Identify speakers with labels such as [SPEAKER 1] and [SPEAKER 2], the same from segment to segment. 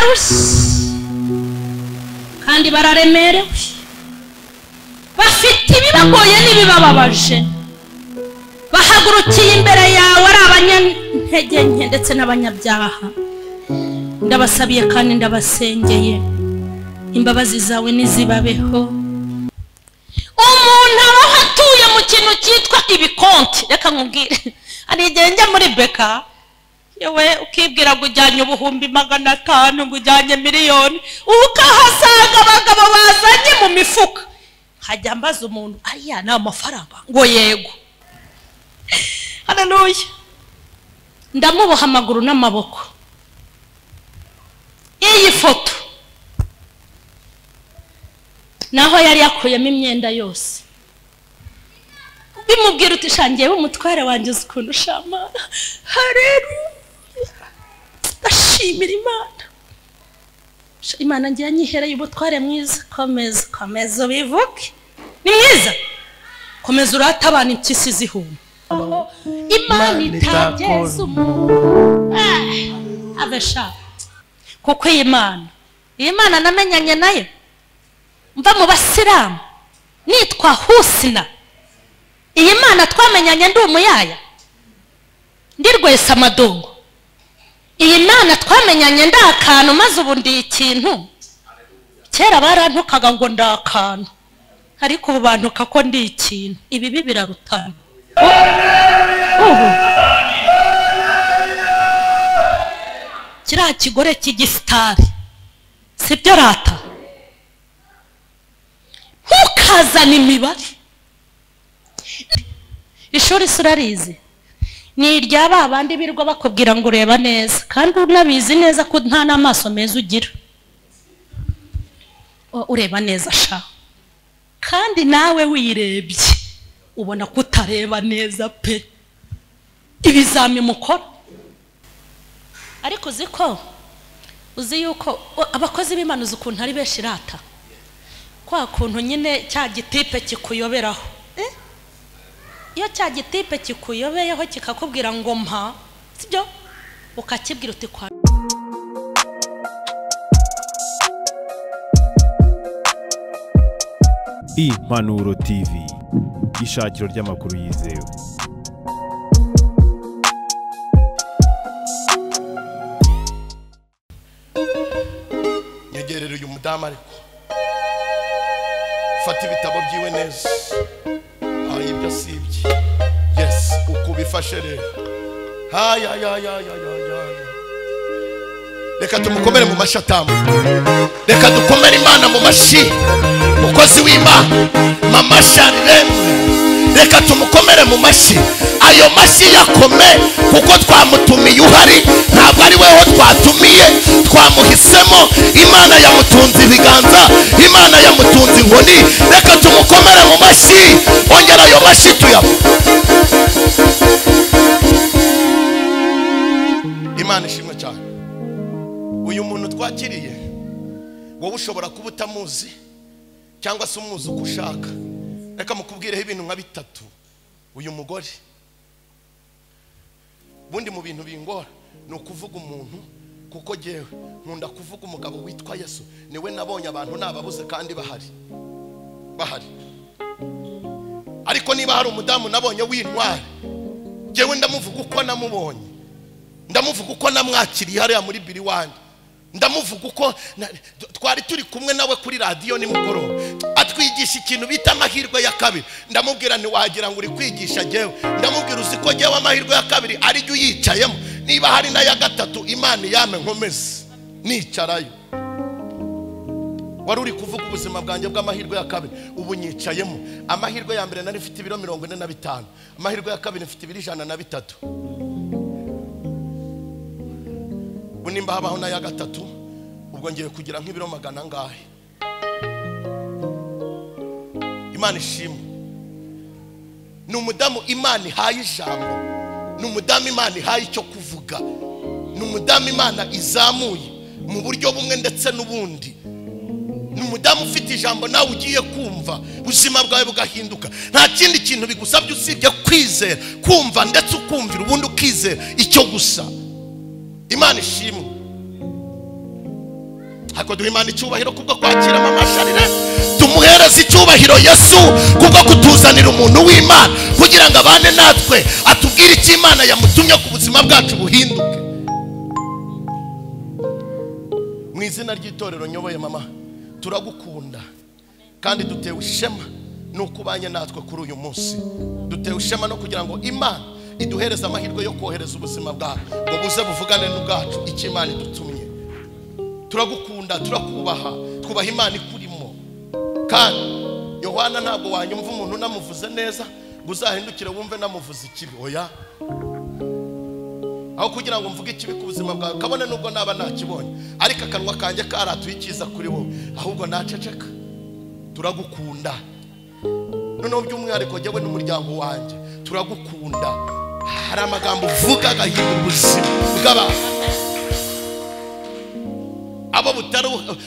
[SPEAKER 1] bararushye kandi bararemerewe, bafite ibibagoye n'ibibababaje, bahagurukiye imbere yawe ari abanyantege nke ndetse n'abanyabyaha. Ndabasabiye kandi ndabasengeye, imbabazi zawe nizibabeho. Umuntu abaho atuye mu kintu cyitwa ibikonti, reka nkubwire, hari igihe njya muri beka yewe ukibwira ngo ujyanye ubuhumbi 500 ngo ujyanye miliyoni, ukahasanga abagabo bazanye mu mifuka. Hajya mbaza umuntu, ariya ni amafaranga? Ngo yego. Haleluya. Ndamuboha amaguru n'amaboko. Iyi foto naho yari yakuyemo imyenda yose, bimubwira uti shangiye umutware wanjye ukuntu shamana. Haleluya. Ndashimira Imana. Imana ngiye anyihereye ubutware mwiza. Komeza ubivuge. Ni mwiza. Komeza urata abana impyisi zihuma. Imana itageza umuntu. Abesha. Kuko Imana namenyanye nayo mva mu Basilamu nitwa Husna. Iyi Mana twamenyanye ndi umuyaya, ndi Rwesa Amadongo. Iyi Mana twamenyanye ndi akantu maze ubu ndi ikintu. Kera barantukaga ngo ndi akantu, ariko ubu bantuka ko ndi ikintu. Ibi birarutana. Kiriya kigore cy'igisitari sibyo rata? Ntukazane imibare. Ishuri surarizi ni irya babandi birwa bakubwira ngo ureba neza, kandi unabizi neza ko nta n'amaso meza ugira. Ureba neza sha, kandi nawe wirebye ubona ko utareba neza pe. Ibizami mukora, ariko uzi yuko abakozi b'Imana uzi ukuntu ari benshi rata, kwa kuntu nyine cya gitipe kikuyoberaho. Iyo cya gitipe kikuyobeyeho kikakubwira ngo mpa, sibyo? Ukakibwira uti kwa
[SPEAKER 2] Impanuro TV, ishakiro ry'amakuru yizewe.
[SPEAKER 3] Nyegerera uyu mudamu ariko fata ibitabo byiwe neza. Ibyo sibye. Yes, uko bifashe rero. Reka tumukomere mu mashatamu. Reka dukomere Imana mu mashi. Mukozi w'Imana Mama Charlene, reka tumukomere mu mashi. Ayo mashi yakome kuko twamutumiye uhari, ntabwo ari weho twatumiye, twamuhisemo. Imana yamutunze ibiganza, Imana yamutunze inkoni. Reka tumukomere mu mashi. Ongera ayo mashi tuyabo. Imana ishimwe cyane. Uyu muntu twakiriye, wowe ushobora kuba utamuzi cyangwa se umuzi uko ushaka. Reka mukubwireho ibintu nka bitatu. Uyu mugore bundi mu bintu bingora ni ukuvuga umuntu, kuko jewe nkunda kuvuga umugabo witwa Yesu. Niwe nabonye abantu nababuze kandi bahari. Ariko niba hari umudamu nabonye w'intwari, jewe ndamuvuga uko namubonye, ndamuvuga uko namwakiriye hariya muri biri wanjye, ndamuvuga uko twari turi kumwe nawe kuri radio nimugoroba atwigisha ikintu bita amahirwe ya kabiri. Ndamubwira ni wagira ngo uri kwigisha jewe, ndamubwira uzi ko jewe amahirwe ya kabiri ari jye uyicayemo, niba hari na ya gatatu Imana yame nkomeze nicarayo. Wari uri kuvuga ubuzima bwanjye bw'amahirwe ya kabiri, ubu nyicayemo. Amahirwe ya mbere nari mfite ibiro 45, amahirwe ya kabiri mfite ibiro 103. Bunimba habaho na ya gatatu, ubwo ngiye kugira nk'ibiro 100 ngahe. Imana ishimwe. Ni umudamu Imana ihaye ijambo, ni umudamu Imana ihaye icyo kuvuga, ni umudamu Imana izamuye mu buryo bumwe ndetse n'ubundi. Ni umudamu ufite ijambo nawe ugiye kumva, ubuzima bwawe bugahinduka. Nta kindi kintu bigusabye usibye kwizera, kumva ndetse ukumvira, ubundi ukizera icyo gusa. Imana ishimwe. ariko duha Imana icyubahiro kubwo kwakira mama Sharire, tumuhereza icyubahiro Yesu kubwo kutuzanira umuntu w'Imana kugira ngo abane natwe atubwire icyo Imana yamutumye ku buzima bwacu buhinduke. Mu izina ry'itorero nyoboye mama, turagukunda kandi dutewe ishema nuko ubanye natwe kuri uyu munsi. Dutewe ishema no kugira ngo Imana iduhereza amahirwe yo kohereza ubuzima bwawe ngo buze buvugane n'ubwacu icyo Imana idutumye. Turagukunda, turakubaha, twubaha Imana ikurimo. Kandi Yohana ntabwo wanyumva umuntu namuvuze neza uzahindukire wumve namuvuze ikibi. Oya, aho kugira ngo mvuge ikibi ku buzima bwawe kabone nubwo naba nakibonye, ariko akanwa kanjye karatuye icyiza kuri wowe, ahubwo naceceka. Turagukunda noneho by'umwihariko jyewe n'umuryango wanjye turagukunda. Hari amagambo uvuga agahindura ubuzima bw'abantu,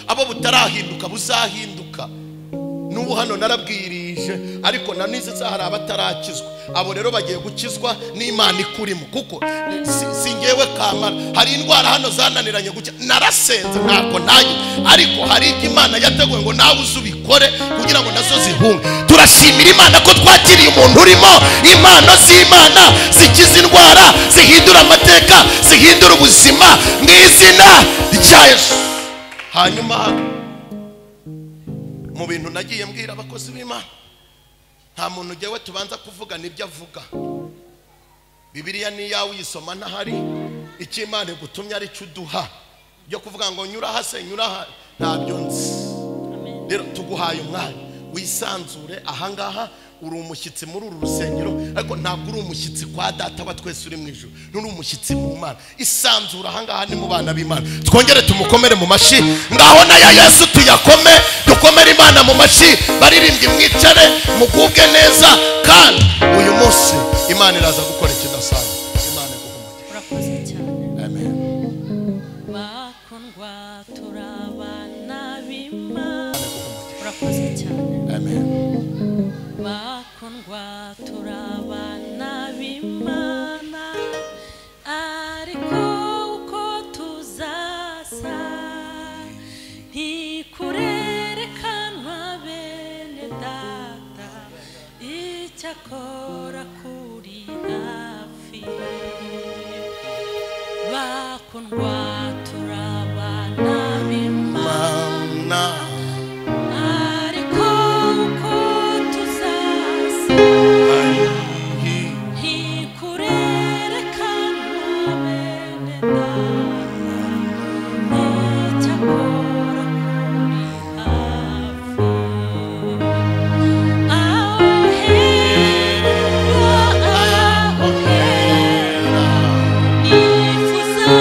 [SPEAKER 3] abo butarahinduka buzahinduka. N'ubu hano narabwirije, ariko na n'izi saha hari abatarakizwa. Abo rero bagiye gukizwa n'Imana ikurimo, kuko si ngewe kamara. Hari indwara hano zananiranye gucya, narasenze ntabwo nanjye, ariko hari ibyo Imana yateguye ngo nawe uzubikore kugira ngo nazo zihunge. Turashimira Imana ko twakiriye umuntu urimo impano z'Imana zikiza indwara, zihindura amateka, zihindura ubuzima mu izina rya Yesu. Hanyuma mu bintu nagiye mbwira abakozi b'Imana, nta muntu jyewe tubanza kuvuga nibyo avuga. Bibiliya ni yawe uyisoma ntahari, icyo Imana igutumye ari cyo uduha. Byo kuvuga ngo nyura hase nyura ha, ntabyo nzi. Rero tuguhaye umwanya wisanzure ahangaha. Uri umushyitsi muri uru rusengero, ariko ntabwo uri umushyitsi kwa data wa twese uri mu ijuru. Uri umushyitsi mu Mana. Isanzura ahangaha ni mu bana b'Imana. Twongere tumukomere mu mashi. Ngaho na ya Yesu tuyakome, dukomere Imana mu mashi. Baririmbye mwicare mugubwe neza, kandi uyu munsi Imana iraza gukora ikidasanzwe. Imana iguhumure.
[SPEAKER 1] urakoze cyane.
[SPEAKER 3] Amen.
[SPEAKER 1] Bakundwa turabana b'Imana. Urakoze cyane.
[SPEAKER 3] Amen.
[SPEAKER 1] Bakundwa turabana b'Imana, ariko uko tuzasa ntikurerekanwa bene data, icyakora kuri hafi. Bakundwa turabana b'Imana, ariko uko tuzasa ntikurerekanwa bene data, icyakora kuri hafi. Aho hera nifuza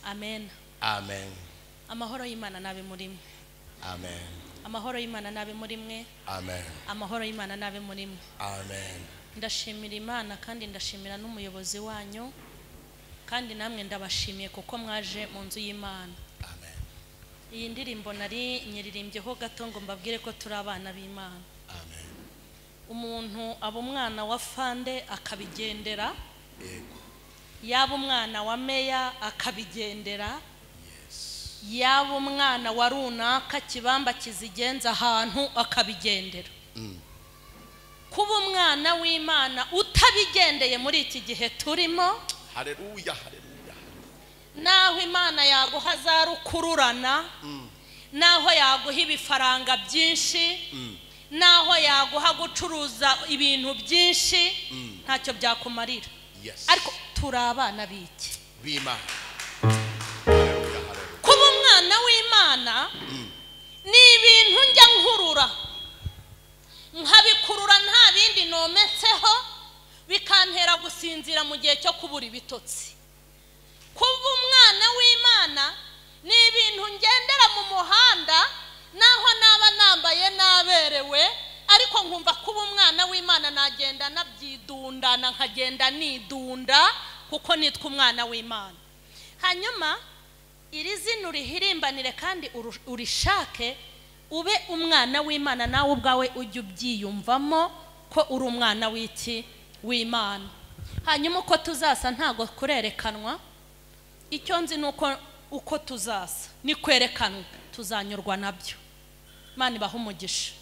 [SPEAKER 1] Amen.
[SPEAKER 3] Amen.
[SPEAKER 1] Amahoro y'Imana nabe muri mwe.
[SPEAKER 3] Amen.
[SPEAKER 1] Amahoro y'Imana nabe muri mwe.
[SPEAKER 3] Amen.
[SPEAKER 1] Amahoro y'Imana nabe muri mwe.
[SPEAKER 3] Amen.
[SPEAKER 1] Ndashimira Imana kandi ndashimira n'umuyobozi wanyu, kandi namwe ndabashimiye kuko mwaje mu nzu y'Imana.
[SPEAKER 3] Amen.
[SPEAKER 1] Iyi ndirimbo nari nyiririmbyeho gato ngo mbabwire ko turi abana b'Imana.
[SPEAKER 3] Amen.
[SPEAKER 1] Umuntu aba umwana wa fande akabigendera,
[SPEAKER 3] Yego.
[SPEAKER 1] yaba umwana wa meya akabigendera, yaba umwana wa runaka kibamba kizigenza ahantu akabigendera. Kuba umwana w'Imana utabigendeye muri iki gihe turimo,
[SPEAKER 3] Haleluya, haleluya.
[SPEAKER 1] naho Imana yaguha za rukururana, naho yaguha ibifaranga byinshi, naho yaguha gucuruza ibintu byinshi, ntacyo byakumarira.
[SPEAKER 3] Yes.
[SPEAKER 1] Ariko turi abana b'iki?
[SPEAKER 3] B'Imana. Haleluya, haleluya.
[SPEAKER 1] Kuba umwana w'Imana ni ibintu njya nkurura, nkabikurura nta bindi nometseho, bikantera gusinzira mu gihe cyo kubura ibitotsi. Kuba umwana w'Imana ni ibintu ngendera mu muhanda, naho naba nambaye naberewe, ariko nkumva kuba umwana w'Imana nagenda nabyidundana, nkagenda nidunda kuko nitwa umwana w'Imana. Hanyuma iri zina urihirimbanire kandi urishake ube umwana w'Imana, nawe ubwawe ujye ubyiyumvamo ko uri umwana w'Imana. Hanyuma uko tuzasa ntago kurerekanwa, icyo nzi nuko uko tuzasa ni kwerekanwa, tuzanyurwa nabyo. Imana ibaha umugisha.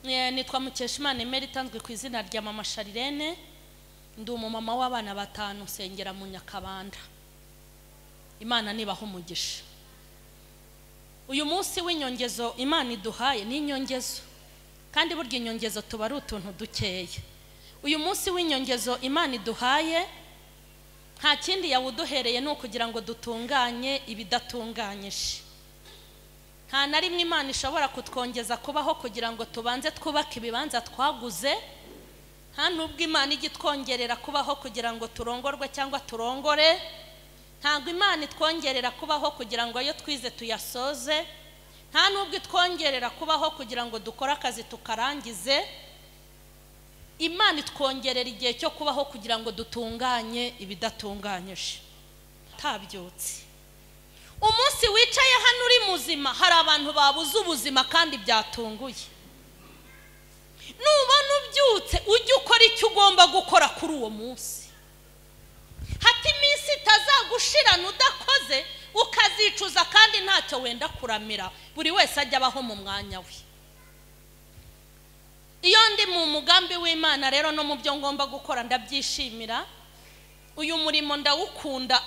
[SPEAKER 1] Nitwa Mukeshimana Emery, tanzwe ku izina rya Mama Sharirene. Ndi umumama w'abana 5 nsengera mu Nyakabanda. Imana nibaha umugisha. Uyu munsi w'inyongezo Imana iduhaye ni inyongezo, kandi burya inyongezo tuba ari utuntu dukeye. Uyu munsi w'inyongezo Imana iduhaye nta kindi yawuduhereye no kugira ngo dutunganye ibidatunganyije. Nta na rimwe Imana ishobora kutwongeza kubaho kugira ngo tubanze twubake ibibanza twaguze. Nta nubwo Imana igitwongerera kubaho kugira ngo turongorwe cyangwa turongore. Ntabwo Imana itwongerera kubaho kugira ngo ayo twize tuyasoze. Nta nubwo itwongerera kubaho kugira ngo dukore akazi tukarangize. Imana itwongerera igihe cyo kubaho kugira ngo dutunganye ibidatunganyije. Tabyutse umunsi wicaye hano uri muzima, hari abantu babuze ubuzima kandi byatunguye. Nubona ubyutse ujye ukora icyo ugomba gukora kuri uwo munsi. Hati iminsi itazagushirana udakoze ukazicuza kandi ntacyo wenda kuramira. Buri wese ajya abaho mu mwanya we. Iyo ndi mu mugambi w'Imana rero no mu byo ngomba gukora ndabyishimira. Uyu murimo ndawukunda.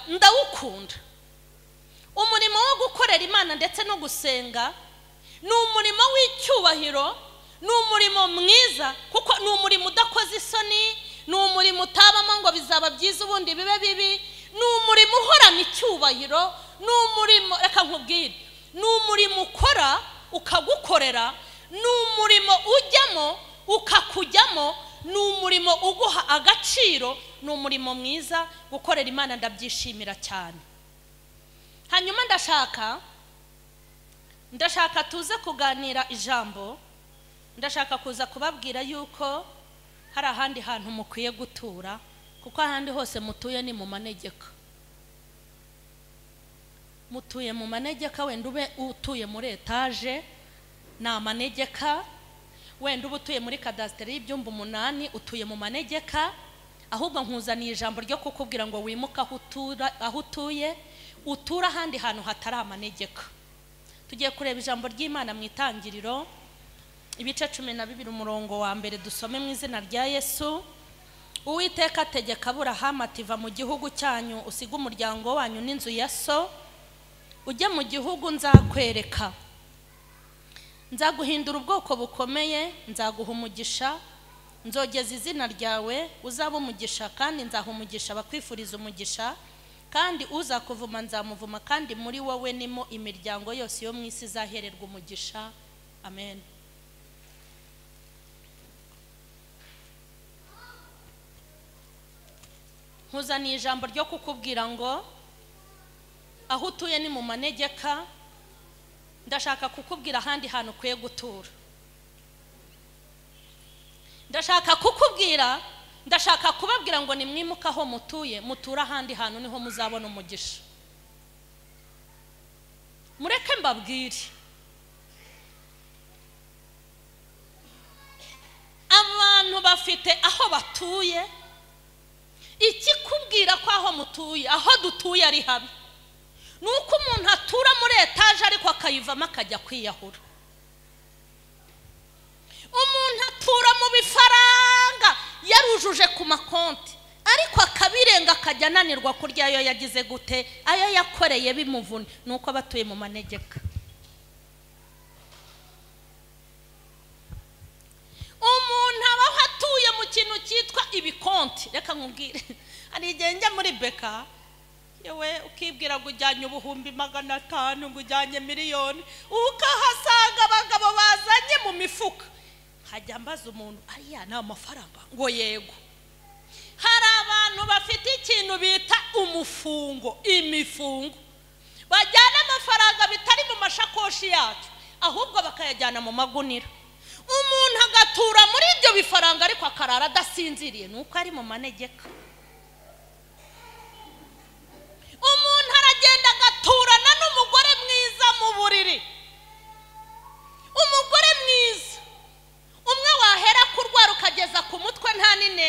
[SPEAKER 1] Umurimo wo gukorera Imana ndetse no gusenga ni umurimo w'icyubahiro, ni umurimo mwiza kuko ni umurimo udakoze isoni, ni umurimo utabamo ngo bizaba byiza ubundi bibe bibi, ni umurimo uhorana icyubahiro, ni umurimo reka nkubwire, ni umurimo ukora ukagukorera, ni umurimo ujyamo ukakujyamo, ni umurimo uguha agaciro, ni umurimo mwiza. Gukorera Imana ndabyishimira cyane. Hanyuma ndashaka tuze kuganira ijambo. Ndashaka kuza kubabwira yuko hari ahandi hantu mukwiye gutura, kuko ahandi hose mutuye ni mu manegeka. Mutuye mu manegeka, wenda ube utuye muri etaje ni amanegeka, wenda ube utuye muri kadasiteri y'ibyumba 8 utuye mu manegeka. Ahubwo nkuzaniye ijambo ryo kukubwira ngo wimuka aho utuye, utura ahandi hantu hatari amanegeka. Tugiye kureba ijambo ry'Imana mu Itangiriro ibice 12 umurongo wa mbere, dusome mu izina rya Yesu. Uwiteka ategeka Aburahamu ati, va mu gihugu cyanyu usiga umuryango wanyu n'inzu ya so, ujye mu gihugu nzakwereka. Nzaguhindura ubwoko bukomeye, nzaguha umugisha, nzogeza izina ryawe uzaba umugisha, kandi nzaha umugisha abakwifuriza umugisha, kandi uzakuvuma nzamuvuma, kandi muri wowe nimo imiryango yose yo mu isi izahererwa umugisha. Amen. Nkuzaniye ijambo ryo kukubwira ngo aho utuye ni mu manegeka. Ndashaka kukubwira ahandi hantu ukwiye gutura. Ndashaka kubabwira ngo nimwimuka aho mutuye, mutura ahandi hantu niho muzabona umugisha. Mureke mbabwire, abantu bafite aho batuye. Ikikubwira ko aho mutuye, aho dutuye ari habi, nuko umuntu atura muri etaje ariko akayivamo akajya kwiyahura. Umuntu atura mu bifaranga yarujuje ku makonti, ariko akabirenga akajya ananirwa kurya ayo yagize gute, ayo yakoreye bimuvuna. Nuko abatuye mu manegeka. Umuntu abaho atuye mu kintu cyitwa ibikonti. Reka nkubwire, hari igihe njya muri beka, yewe ukibwira ngo ujyanye ubuhumbi 500, ngo ujyanye miliyoni, ukahasanga abagabo bazanye mu mifuka. Hajya mbaza umuntu, ariya ni amafaranga? Ngo yego. Hari abantu bafite ikintu bita imifungo, bajyana amafaranga bitari mu mashakoshi yacu, ahubwo bakayajyana mu magunira. Umuntu agatura muri ibyo bifaranga ariko akarara adasinziriye, nuko ari mu manegeka.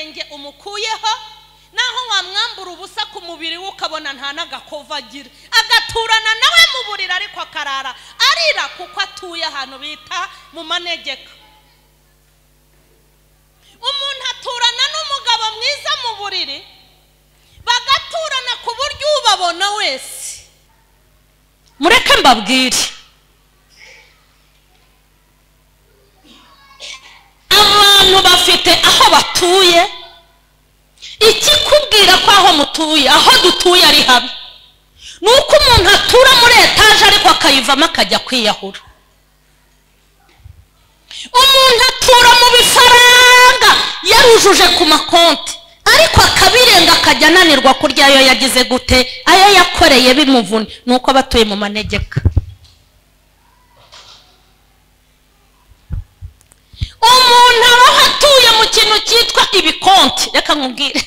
[SPEAKER 1] nenge umukuyeho naho wamwambura ubusa ku mubiri ukabona nta n'agakova agira agaturana nawe mu buriri ariko akarara arira kuko atuye ahantu bita mu manegeka. Umuntu aturana n'umugabo mwiza mu buriri bagaturana ku buryo ubabona wese. Mureke mbabwire, abantu bafite aho batuye, ikikubwira ko aho mutuye aho dutuye ari habi nuko umuntu atura muri etaje ariko akayivamo akajya kwiyahura. Umuntu atura mu bifaranga yarujuje ku makonti ariko akabirenga akajya ananirwa kurya ayo yagize gute, ayo yakoreye bimuvuna, nuko batuye mu manegeka. Umuntu aho atuye mu kintu cyitwa ibikonti, reka nkubwire,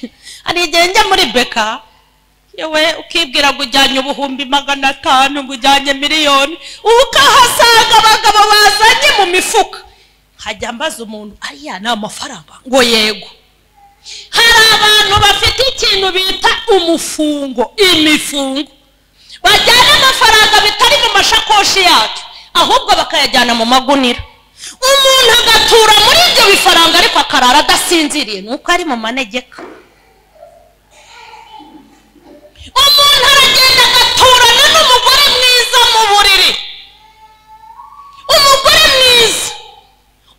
[SPEAKER 1] hari igihe njya muri beka yewe ukibwira ngo ujyanye ubuhumbi 500 ngo ujyanye miliyoni, ukahasanga abagabo bazanye mu mifuka. Hajya mbaza umuntu, aya ni amafaranga? Ngo yego. Hari abantu bafite ikintu bita umufungo, imifungo bajyana amafaranga bitari mu mashakoshi yacu ahubwo bakayajyana mu magunira. Umuntu agatura muri ibyo bifaranga ariko akarara adasinziriye, nuko ari mu manegeka. Umuntu aragenda agaturana n'umugore mwiza mu buriri, umugore mwiza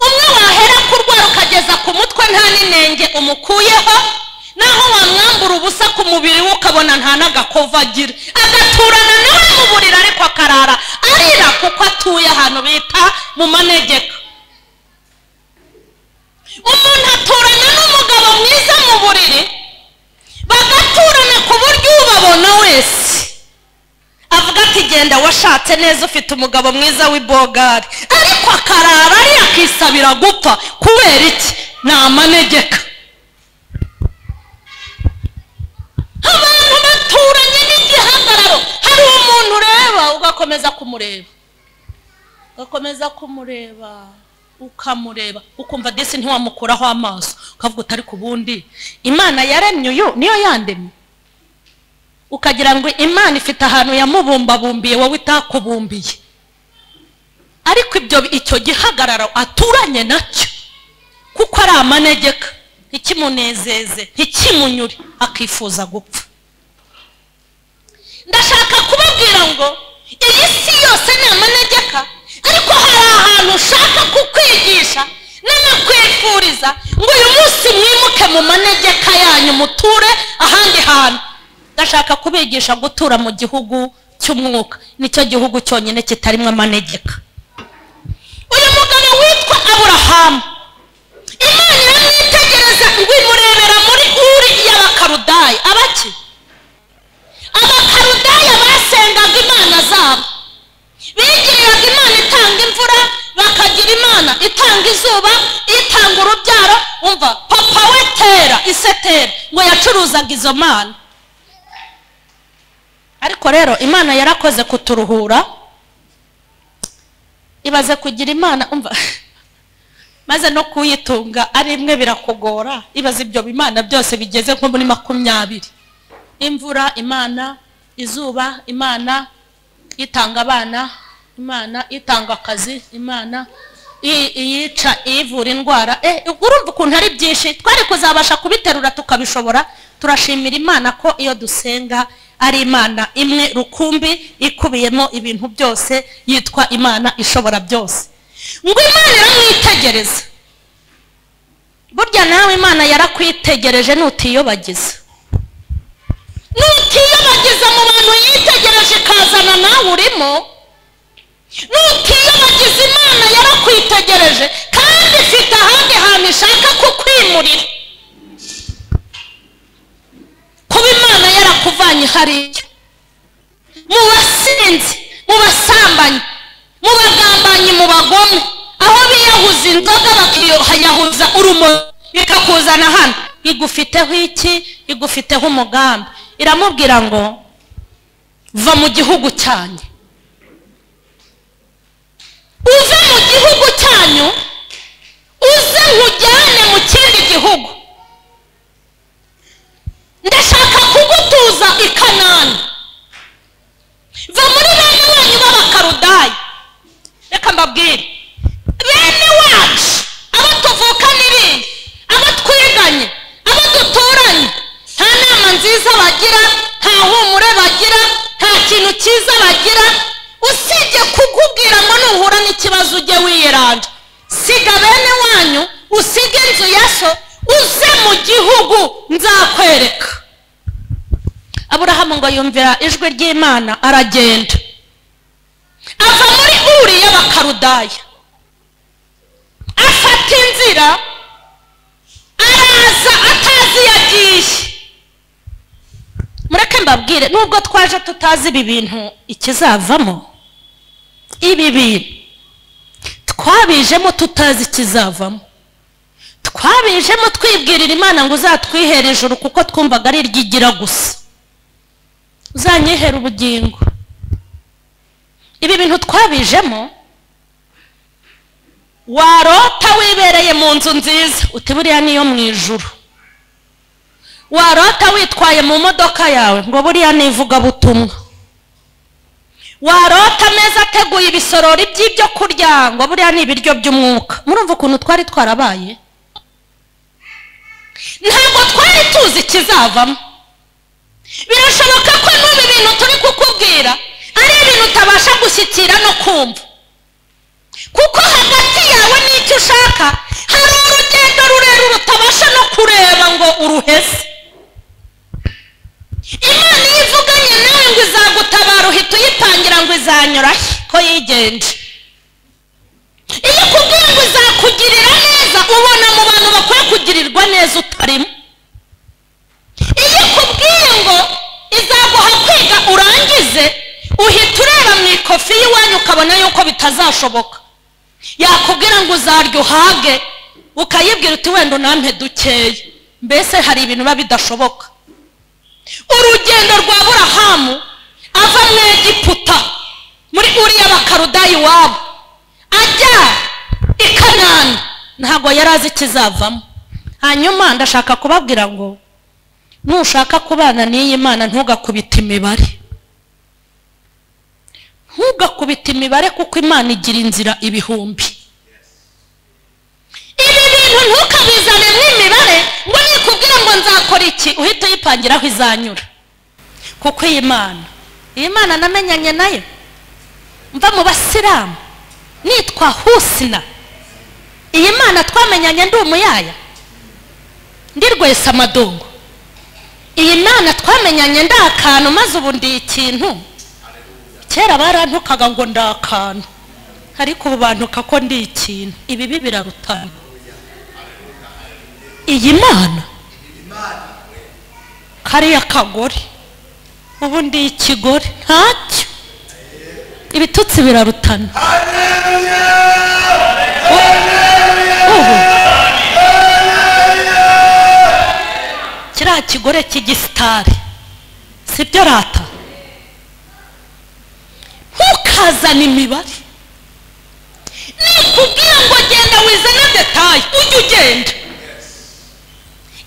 [SPEAKER 1] umwe wahera kurwara ukageza ku mutwe nta n'inenge umukuyeho, naho wamwambura ubusa ku mubiri ukabona nta n'agakova agira agaturana nawe mu buriri ariko akarara arira kuko atuye ahantu bita mu manegeka. Umuntu aturana n'umugabo mwiza mu buriri bagaturana ku buryo ubabona wese avuga ati genda washatse neza ufite umugabo mwiza w'ibogari, ariko akarara ari akisabira gupfa. Kubera iki? Ni amanegeka. Abantu baturanye n'igihagararo, hari umuntu ureba ugakomeza kumureba, ugakomeza kumureba ukamureba ukumva disi ntiwamukuraho amaso, ukavuga utari ku bundi Imana yaremye uyu niyo yandemye, ukagira ngo Imana ifite ahantu yamubumbabumbiye wowe itakubumbiye. Ariko icyo gihagararo aturanye nacyo kuko ari amanegeka, ntikimunezeze ntikimunyure, akifuza gupfa. Ndashaka kubabwira ngo iyi si yose ni amanegeka, ariko hari ahantu ushaka kukwigisha n'anakwifuriza ngo uyu munsi mwimuke mu manegeka yanyu muture ahandi hantu. Ndashaka kubigisha gutura mu gihugu cy'umwuka, nicyo gihugu cyonyine kitarimo amanegeka. Uyu mugabo witwa Aburahamu, Imana iramwitegereza ngo imurebera muri Uri y'Abakarudaya. Abaki? Abakarudaya basengaga imana zabo, bigiriraga Imana itanga imvura, bakagira Imana itanga izuba, itanga urubyaro. Umva, papa we Tera, Isetera ngo yacuruzaga izo mana. Ariko rero Imana yarakoze kuturuhura, ibaze kugira Imana, umva, maze no kuyitunga ari imwe birakugora. Ibaze ibyo Imana byose bigeze nko muri 20. Imvura Imana, izuba Imana, itanga abana Imana, itanga akazi Imana, iyica ivura indwara. Urumva ukuntu ari byinshi, twari kuzabasha kubiterura tukabishobora. Turashimira Imana ko iyo dusenga ari Imana imwe rukumbi ikubiyemo ibintu byose, yitwa Imana ishobora byose. Ngo Imana iramwitegereza. Burya nawe Imana yarakwitegereje nutiyobagiza. Nutiyobagiza mu bantu yitegereje kazana nawe urimo. Nutiyobagiza Imana yarakwitegereje kandi ifite ahandi hantu ishaka kukwimurira. Kuba Imana yarakuvanye hariya mu basinzi, mu basambanyi, mu bagambanyi, mu bagome, aho biyahuza inzoga bakiyahuza urumogi, ikakuzana hano. Igufiteho iki? Igufiteho umugambi. Iramubwira ngo va mu gihugu cyanyu, uve mu gihugu cyanyu, uze nkujyane mu kindi gihugu. bagira, nta humure bagira, nta kintu cyiza bagira, usibye kukubwira ngo nuhura n'ikibazo ujye wiyeranja, siga bene wanyu, usige inzu ya so, uze mu gihugu nzakwereka. Aburahamu ngo yumvira ijwi ry'Imana aragenda, ava muri Uri y'Abakarudaya, afata inzira araza atazi yagiye. Mureke mbabwire, nubwo twaje tutazi ibi bintu ikizavamo, ibi bintu twabijemo tutazi ikizavamo, twabijemo twibwirira Imana ngo uzatwihere ijuru kuko twumvaga ari iryigira gusa, uzanyihera ubugingo. Ibi bintu twabijemo, warota wibereye mu nzu nziza uti buriya niyo mu ijuru, warota witwaye mu modoka yawe ngo buriya nivuga butumwa, warota ameza ateguye ibisorori by'ibyo kurya ngo buriya ni ibiryo by'umwuka. Murumva ukuntu twari twarabaye? Ntabwo twari tuzi ikizavamo. Birashoboka ko n'ubu ibintu turi kukubwira ari ibintu utabasha gushyikira no kumva, kuko hagati yawe n'icyo ushaka hari urugendo rurerure utabasha no kureba ngo uruheze. Imana iyo ivuganye nawe ngo izagutabara uhita uyipangira ngo izanyura ko yigenje. Iyo ikubwiye ngo izakugirira neza ubona mu bantu bakwiye kugirirwa neza utarimo. Iyo ikubwiye ngo izaguha kwiga urangize uhita ureba mu ikofi y'iwanyu ukabona yuko bitazashoboka. Yakubwira ngo uzarya uhage ukayibwira uti wenda unampe dukeye. Mbese hari ibintu biba bidashoboka. Urugendo rwa Aburahamu ava mu Egiputa muri Uri y'Abakarudaya iwabo ajya i Kanani ntabwo yari azi ikizavamo. Hanyuma ndashaka kubabwira ngo nushaka kubana n'iyi Mana ntugakubita imibare, ntugakubita imibare kuko Imana igira inzira ibihumbi. Ibi bintu ntukabizane mw'imibare ngo nikubwira ngo nzakora iki uhita uyipangira aho izanyura, kuko iyi Mana namenyanye nayo mva mu Basilamu nitwa Husina. Iyi Mana twamenyanye ndi umuyaya ndi Rwesamadongo. Iyi Mana twamenyanye ndi akantu maze ubu ndi ikintu. Kera barantukaga ngo ndi akantu, ariko ubu bantuka ko ndi ikintu. Ibi birarutana. Iyi Mana kariya kagore ubu ndi ikigore ntacyo. Ibitutsi birarutana. Kiriya kigore cy'igisitari sibyo rata. Ntukazane imibare. Nikubwira ngo genda wizane detaye ujye ugenda.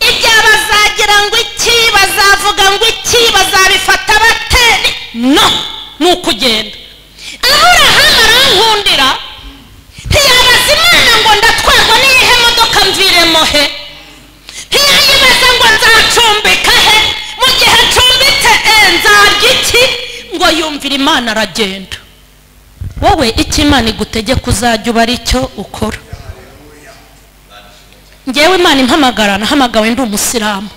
[SPEAKER 1] Ibyo bazagira ngo iki, bazavuga ngo iki, bazabifata bate? No, nukugenda. Aburahamu arankundira ntiyabaza Imana ngo ndatwarwa n'iyihe modoka mviremo he, ntiyayibaza ngo nzacumbika he, mu gihe ncumbitse nzarya iki, ngo yumvira Imana aragenda. Wowe icyo Imana igutegeka uzajya uba ari cyo ukora. Njyewe Imana impamagara nahamagawe ndi Umusilamu,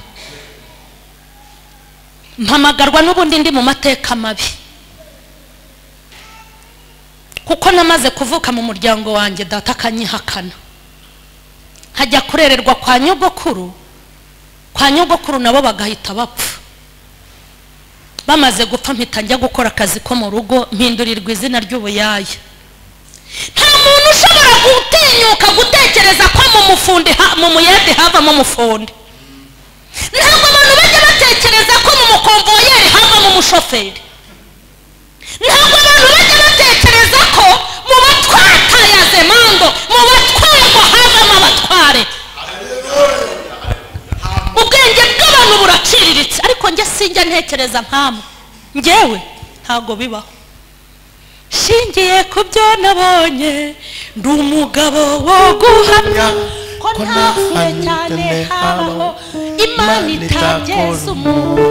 [SPEAKER 1] mpamagarwa n'ubundi ndi mu mateka mabi, kuko namaze kuvuka mu muryango wanjye data akanyihakana, hajya kurererwa kwa nyogokuru. Kwa nyogokuru nabo bagahita bapfa. Bamaze gupfa mpita njya gukora akazi ko mu rugo mpindurirwa izina ry'ubuyaya. Nta muntu ushobora gutinyuka gutekereza ko mu muyede havamo umufundi. Ntabwo abantu bajya batekereza ko mu mukomvoyeri havamo umushoferi. Ntabwo abantu bajya batekereza ko mu batwatayaze mando mu batwarwa havamo abatware. Ubwenge bw'abantu buraciriritse, ariko njye sinjya ntekereza nkamwe. Njyewe ntago bibaho. Shingiye ku byo nabonye ndi umugabo wo guhamya ko ntafuye cyane habaho imana itageza umuntu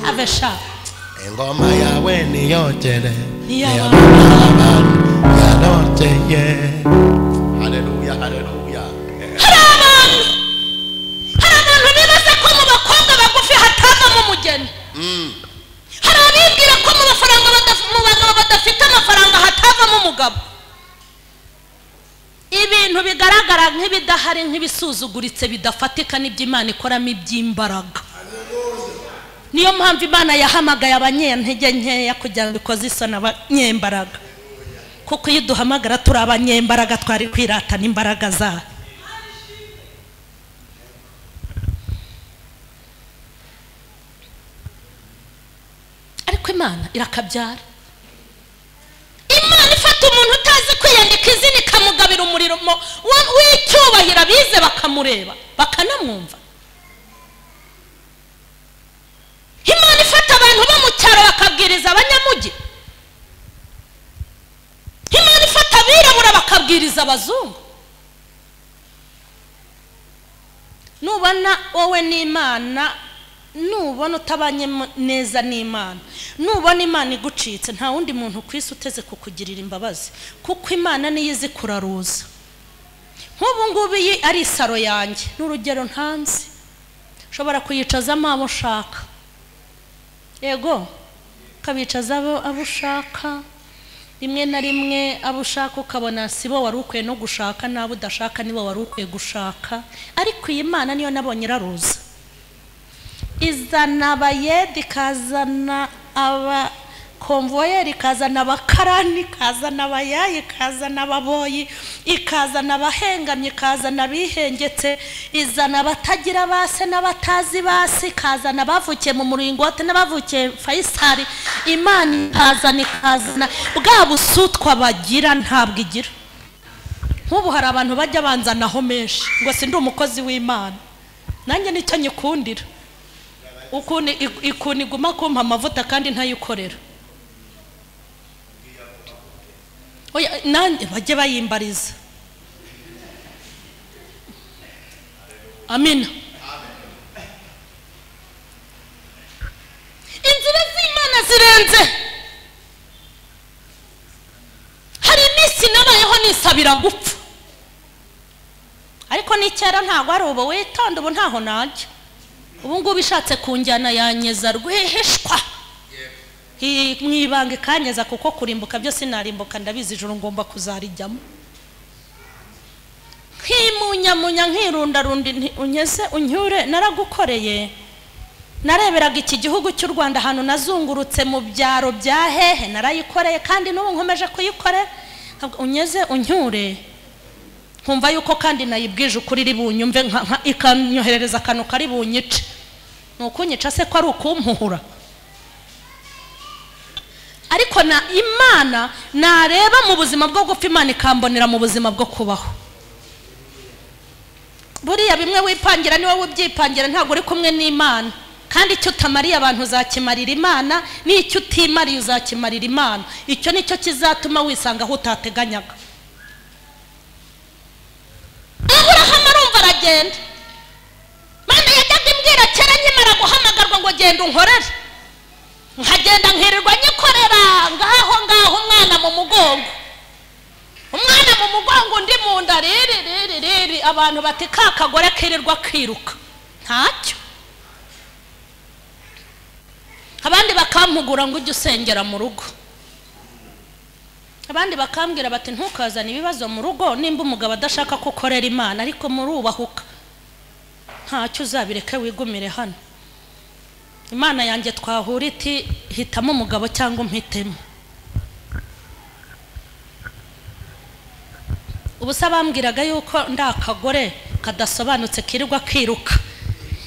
[SPEAKER 1] avesha
[SPEAKER 3] ingoma yawe niyogere
[SPEAKER 1] y'abantu
[SPEAKER 3] yanoteye. Haleluya, haleluya.
[SPEAKER 1] hari abantu bibaza ko mu bakobwa bagufi hatavamo umugeni. Hari abibwira ko mu bagabo badafite amafaranga hatavamo umugabo. Ibintu bigaragara nk'ibidahari, nk'ibisuzuguritse, bidafatika, n'iby'Imana ikoramo iby'imbaraga. Niyo mpamvu Imana yahamagaye abanyentege nkeya kugira ngo ikoze isoni abanyembaraga, kuko iyo duhamagara turi abanyembaraga twari kwiratana imbaraga zayo. Ariko Imana irakabyara. Imana ifata umuntu utazi kwiyandika izina ikamugabira umuriro w'icyubahiro, abize bakamureba bakanamwumva. Imana ifata abantu bo mu cyaro bakabwiriza abanyamugi. Imana ifata abirabura bakabwiriza abazungu. Nubona wowe n'Imana, nubona utabanye neza n'Imana, nubona Imana igucitse, nta wundi muntu kwisi uteze kukugirira imbabazi, kuko Imana niyo izi kuraruza. Nk'ubu ngubu iyi ari isaro yanjye, n'urugero ntanzi, ushobora kuyicazamo abo ushaka. Yego, ukabicaza abo ushaka, rimwe na rimwe abo ushaka ukabona sibo wari ukwiye no gushaka, n'abo udashaka nibo wari ukwiye gushaka. Ariko iyi Mana niyo nabonye iraruza. Izana abayedi, ikazana abakonvoyeri, ikazana abakarani, ikazana abayayi, ikazana ababoyi, ikazana abahengamye, ikazana abihengetse, izana abatagira base n'abatazi base, ikazana abavukiye mu muringoti n'abavukiye Faisal. Imana ikazana bwa busutwa bagira ntabwo igira. Nk'ubu hari abantu bajya banzanaho menshi ngo sindi umukozi w'Imana, nanjye nicyo nyikundira. Ukuntu iguma kumpa amavuta kandi ntayikorera. Oya, nanjye bajye bayimbariza. Amina. Inzira z'Imana zirenze. Hari iminsi nabayeho nisabira gupfa, ariko n'icyera ntabwo ari ubu. Witonde, ubu ntaho najya. Ubu ngubu ishatse kunjyana yanyeza rwihishwa, mwibanga ikanyeza, kuko kurimbuka byose narimbuka ndabizi, ijuru ngomba kuzarijyamo. Nkimunyamunya, nkirundarundi, unyeze unyure, naragukoreye. Nareberaga iki gihugu cy'u Rwanda ahantu nazungurutse mu byaro bya hehe, narayikoreye kandi n'ubu nkomeje kuyikorera. Unyeze unyure, nkumva yuko kandi nayibwije ukuri ribunyumve, ikanyoherereza akantu kari bunyice. Nukunyica se ko ari ukumpuhura? Ariko na Imana nareba mu buzima bwo gupfa, Imana ikambonera mu buzima bwo kubaho. Buriya bimwe wipangira ni wowe ubyipangira, ntabwo uri kumwe n'Imana. Kandi icyo utamariye abantu uzakimarira Imana, n'icyo utimariye uzakimarira Imana. Icyo nicyo kizatuma wisanga aho utateganyaga. Aburahamu arumva aragenda. Mana yajyaga imbwira kera nkimara guhamagarwa ngo genda unkorere, nkagenda nkirirwa nyikorera ngaho umwana mu mugongo, umwana mu mugongo undi mu nda, riri abantu bati ka kagore kirirwa kiruka ntacyo. Abandi bakampugura ngo ujye usengera mu rugo, abandi bakambwira bati ntukazane ibibazo mu rugo nimba umugabo adashaka ko ukorera Imana, ariko murubahuka, ntacyo uzabireke wigumire hano. Imana yanjye twahura iti hitamo umugabo cyangwa umpitemo. Ubusa bambwiraga yuko ndakagore kadasobanutse kirirwa kiruka,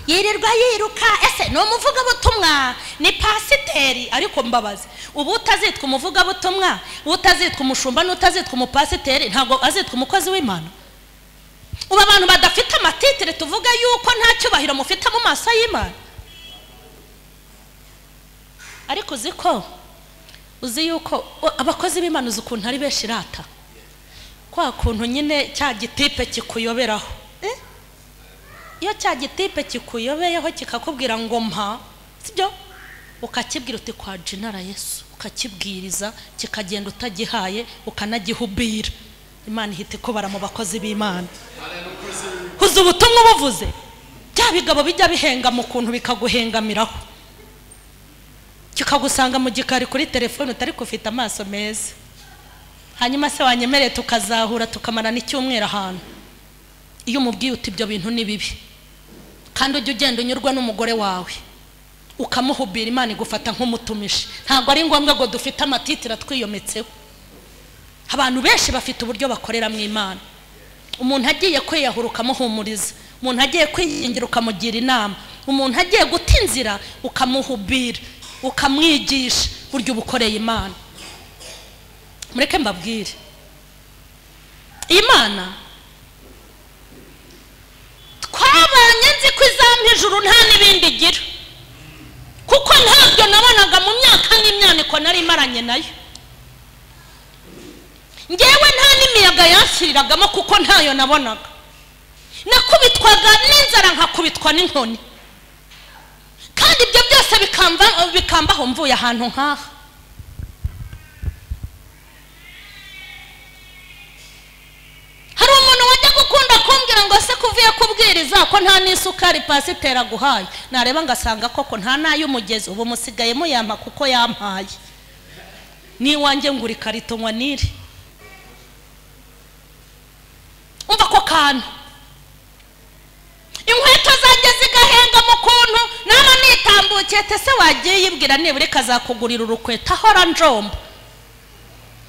[SPEAKER 1] yirirwa yiruka. Ese no muvuga butumwa ni pasiteri, ariko mbabaze, ubu utazitwa umuvuga butumwa, utazitwa umushumba, n'utazitwa umupasiteri, ntabwo azitwa umukozi w'Imana. Ubu abantu badafite amatitire tuvuga yuko nta cyubahiro mufite mu maso y'Imana. Ariko uzi yuko abakozi b'Imana uzi ukuntu ari benshi rata, kwa kuntu nyine cya gitipe kikuyoberaho. iyo cya gitipe kikuyobeyeho kikakubwira ngo mpa sibyo ukakibwira uti kwa Jinara Yesu ukakibwiriza kikagenda utagihaye ukanagihubira Imana ihite kubara mu bakozi b'Imana. Huza ubutumwa buvuze bya bigabo bijya bihenga mu kuntu bikaguhengamiraho kikagusanga mu gikari kuri telefone utari kufita amaso meza hanyuma se wanyemereye tukazahura tukamara n'icyumwera ahantu iyo umubwiye uti ibyo bintu ni bibi kandi ujye ugenda unyurwa n'umugore wawe ukamuhubira Imana igufata nk'umutumishi ntabwo ari ngombwa ngo dufite amatitira twiyometseho. Abantu benshi bafite uburyo bakorera mu Imana. Umuntu agiye kwiyahura ukamuhumuriza, umuntu agiye kwiyingira ukamugira inama, umuntu agiye gutinzira ukamuhubira ukamwigisha buryo ubukoreye Imana. Mureke mbabwire Imana twabanye nzi ko izampa ijuru nta n'ibindi igira kuko ntabyo nabonaga mu myaka n'imyaniko nari maranye nayo. Ngewe nta n'imiyaga yanshyiriragamo kuko ntayo nabonaga. Nakubitwaga n'inzara nkakubitwa n'inkoni kandi ibyo byose bikambaho mvuye ahantu nkaha. Hari umuntu wajya gukunda kumbwira ngo se kuvuye kubwiriza ko nta n'isukari pasitera guhaye nareba ngasanga koko nta nayo umugezi ubu musigaye muyampa kuko yampaye ni wanjye nguri karito nwanire. Umva ko kantu inkweto zanjye zigahenga mu kuntu nama nitambukiye tese wagiye yibwira nibure kazakugurira urukweto ahora njomba.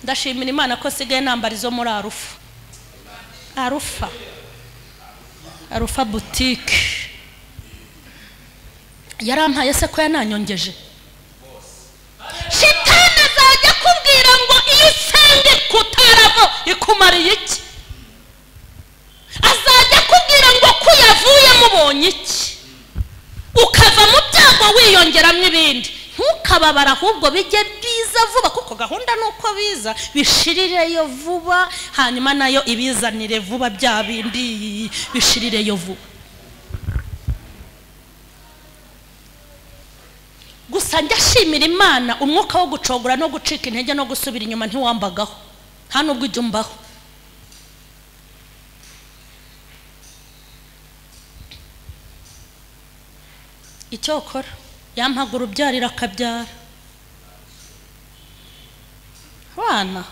[SPEAKER 1] Ndashimira Imana ko sigaye nambara izo muri Arufa boutique yarampaye se ko yananyongeje. Shitani azajya kubwira ngo iyo usenge kutaravo ikumariye iki, azajya kubwira ngo kuyavuye mubonye iki, ukava mu byago wiyongeramo ibindi. Ntukababara ahubwo bijye biza vuba kuko gahunda nuko biza bishirireyo vuba hanyuma nayo ibizanire vuba bya bindi bishirireyo vuba. Gusa ndashimira Imana umwuka wo gucogora no gucika intege no gusubira inyuma ntiwambagaho nta nubwo ujya umbaho. Icyokora yampagura ubyarira akabyara bana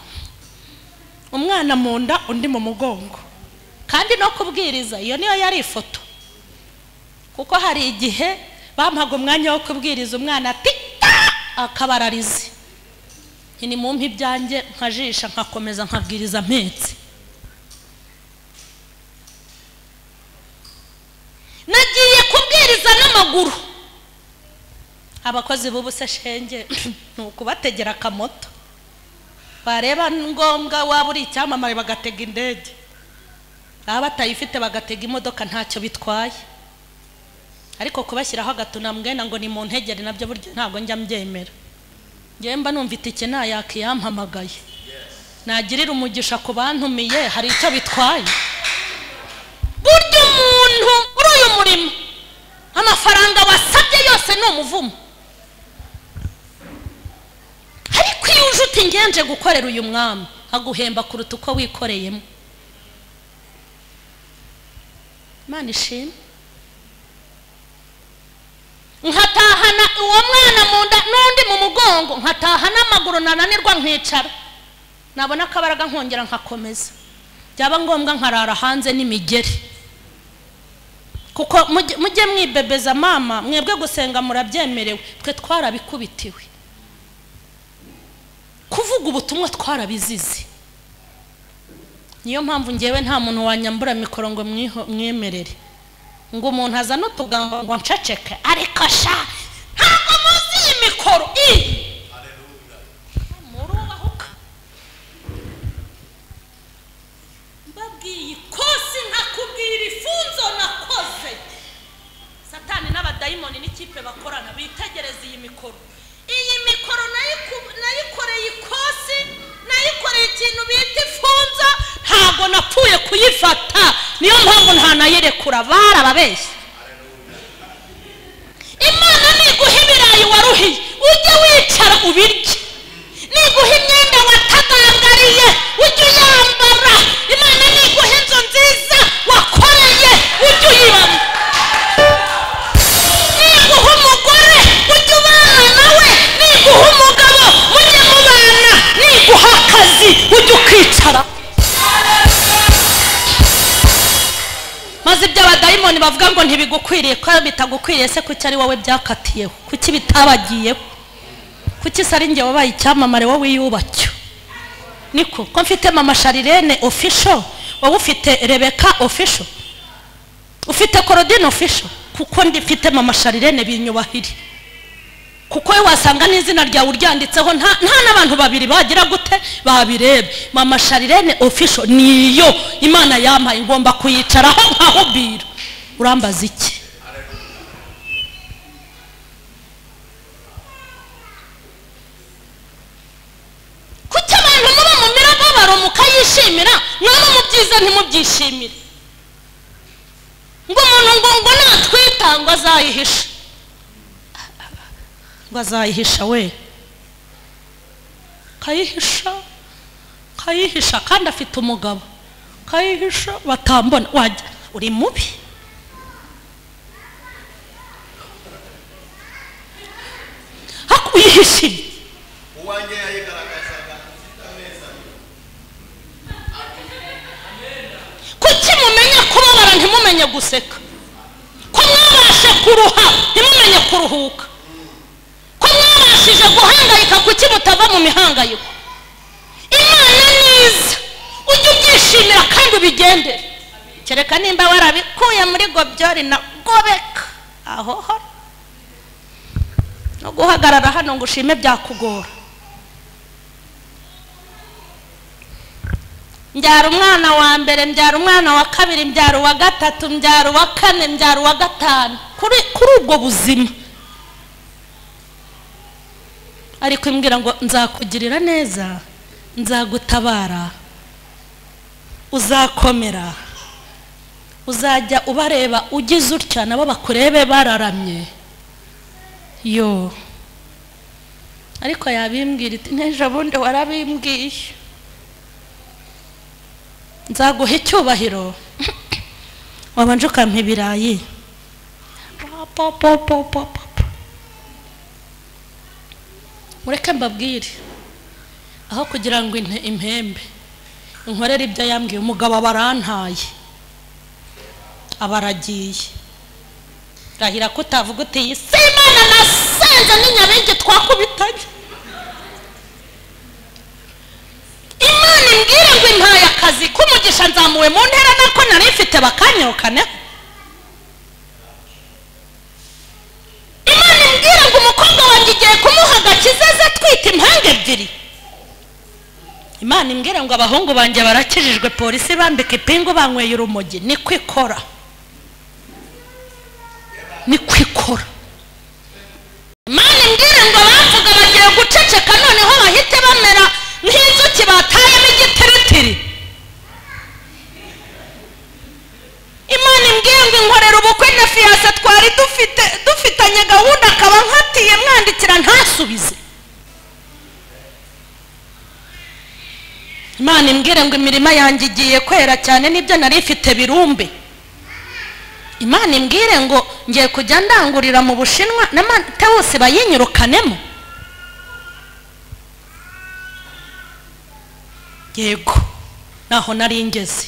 [SPEAKER 1] umwana mu nda undi mu mugongo kandi no kubwiriza iyo niyo yari ifoto kuko hari igihe bampaga umwanya wo kubwiriza umwana tika akabararize ni mumpe ibyanjye nkajisha nkakomeza nkabwiriza mpetse. Nagiye kubwiriza n'amaguru abakozi b'ubuse shenge nukubategera akamoto bareba ngombwa waba uri icyamamare bagatega indege aba batayifite bagatega imodoka ntacyo bitwaye ariko kubashyiraho agatunambwena ngo ni mu ntegere nabyo buryo ntabwo njya mbyemera. Ngewe mba numva itike nayakiyampamagaye nagirira umugisha ku bantumiye hari icyo bitwaye. Buryo umuntu muri uyu murimo amafaranga wasabye yose ni umuvumo ariko iyo uje uti ngenje gukorera uyu mwami aguhemba kuruta uko wikoreyemo. Imana ishimwe. Nkatahana uwo mwana mu nda n'undi mu mugongo nkatahana amaguru nananirwa nkicara nabona akabaraga nkongera nkakomeza byaba ngombwa nkarara hanze n'imigeri kuko mujye mwibebeza mama mwebwe gusenga murabyemerewe twe twarabikubitiwe kuvuga ubutumwa twarabizize. Niyo mpamvu ngewe nta muntu wanyambura mikoro ngo mwemerere ngo umuntu aza no tugamba ngo nceceke ariko sha ntabwo muzi imikoro murubahuka mbabwiye ikosi nkakubwira ifunzo nakoze. Satani n'abadayimoni n'ikipe bakorana bitegereza iyi mikoro. Iyi mikoro nayikoreye ikosi nayikoreye ikintu bita ifunzo ntabwo napfuye kuyifata niyo mpamvu ntanayirekura barababeshye. Imana niguha ibirayi waruhiye ujye wicara ubirye, niguha imyenda watagangariye ujye uyambara, Imana niguha inzu nziza wakoreye ujye uyibamo, niguha umugore ujye ubana nawe, niguha umugabo ujye mubana, niguha akazi ujye ukicara. Maze iby'abadayimoni bavuga ngo ntibigukwiriye, ko bitagukwiriye se kuki ari wowe byakatiyeho, kuki bitabagiyeho, kuki se ari njye wabaye icyamamare wowe wiyubacyo? Niko ko mfite mama Sharirene official, wowe ufite Rebeka official, ufite Korodine official, kuko ndifite mama Sharirene binyubahiri, kuko we wasanga n'izina ryawe uryanditseho nta n'abantu babiri bagira gute babirebe. Mama Sharirene official niyo Imana yampaye, ngomba kuyicaraho nkaho biro. Urambaza iki? Kuki abantu muba mu mirababaro mukayishimira, mwaba mu byiza ntimubyishimire? Ngo umuntu ngo natwita ngo azayihisha, ngo azayihisha we, kayihisha kandi afite umugabo, kayihisha batambona. Wajya uri mubi, uyihishimye.
[SPEAKER 3] uwanjye yayigaragazaga ameza.
[SPEAKER 1] Kuki mumenya kubabara ntimumenye guseka? Ko mwabashe kuruha ntimumenye kuruhuka? Ko mwabashije guhangayika kuki mutava mu mihangayiko? Imana niza ujye ubyishimira kandi ubigendere. Kereka nimba warabikuye muri Gobyori na Gobeka aho no guhagarara hano ngo ushime byakugora. Mbyara umwana wa mbere, mbyara umwana wa kabiri, mbyara uwa gatatu, mbyara uwa kane, mbyara uwa gatanu, kuri ubwo buzima. Ariko imbwira ngo nzakugirira neza, nzagutabara, uzakomera, uzajya ubareba ugize utya nabo bakurebe bararamye. Yo ariko yabimbwira iti nejo bundi warabimbwiye, nzaguha icyubahiro wabanje ukampa ibirayi. Mureke mbabwire, aho kugira ngo impembe inkorere ibyo yambwiye, umugabo abarantaye abaragiye. Rahira ko utavuga uti Imana nasenze n'inyabenge twakubitanye. Imana imbwira ngo impaye akazi k'umugisha, nzamuwe mu ntera nako nari mfite bakanyokaneho. Imana imbwira ngo umukobwa wanjye igiye kumuha agakiza aze atwite impanga ebyiri. Imana imbwira ngo abahungu banjye barakijijwe, polisi bambika ipingu banyweye urumogi. Ni kwikora, ni kwikora. Imana imbwira ngo abavuga bagiye guceceka, noneho bahite bamera nk'inzuki batayemo igitiritiri. Imana imbwira ngo inkorera ubukwe na fiyanse twari dufitanye gahunda, akaba nkatiye mwandikira ntasubize. Imana imbwira ngo imirima yanjye igiye kwera cyane, nibyo nari mfite birumbe. Imana imbwire ngo ngiye kujya ndangurira mu Bushinwa n'amata bose bayinyurukanemo. Yego naho nari ngeze.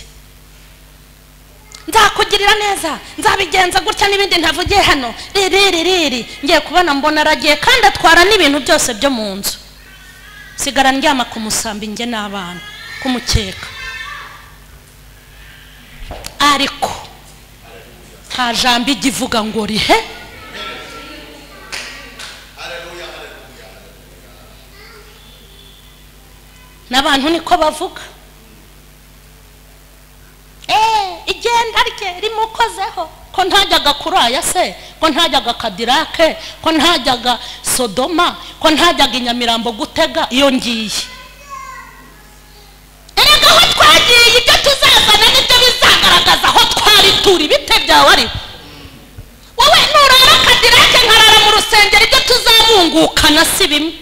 [SPEAKER 1] Nzakugirira neza, nzabigenza gutya n'ibindi ntavugiye hano. Riri ngiye kubona mbona aragiye kandi atwara n'ibintu byose byo mu nzu. Sigara ndyama ku musambi nge n'abana kumukeka. Ariko nta jambo igivuga ngo rihe. N'abantu niko bavuga. Igenda rye rimukozeho, ko ntajyaga kuraya se, ko ntajyaga Kadirake, ko ntajyaga Sodoma, ko ntajyaga Inyamirambo gutega iyo ngiye. Erega aho twagiye ibyo tuzazana nibyo bizagaragaza aho nzaritura ibite byawe ari wowe nurara kadirake nkarara mu rusengero ibyo tuzabungukana si bimwe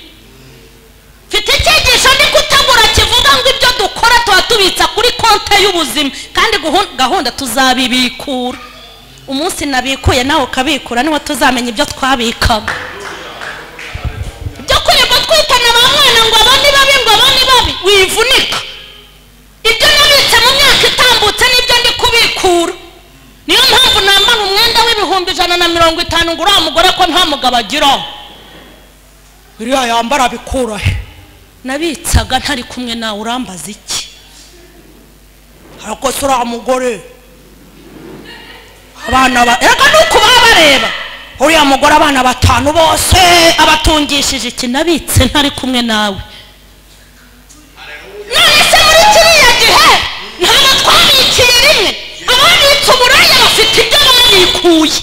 [SPEAKER 1] mfite icyigisho ndi gutegura kivuga ngo ibyo dukora tuba tubitsa kuri konte y'ubuzima kandi gahunda tuzabibikura umunsi nabikuye nawe ukabikura niho tuzamenya ibyo twabikaga ibyo kwirirwa twitana ba mwana ngo abandi babi ngo abandi babi wivunika ibyo nabitse mu myaka itambutse n'ibyo ndi kubikura niyo mpamvu nambara umwenda w'ibihumbi 150 ngo uriya mugore ko nta mugabo agira uriya yambara bikura he nabitsaga ntari kumwe nawe urambaza iki harakose uriya mugore abana reka nuko bareba uriya mugore abana 5 bose abatungishije iki nabitse ntari kumwe nawe none se muri kiriya gihe ntabwo twabikiye rimwe ababitse uburaya bafite ibyo babikuye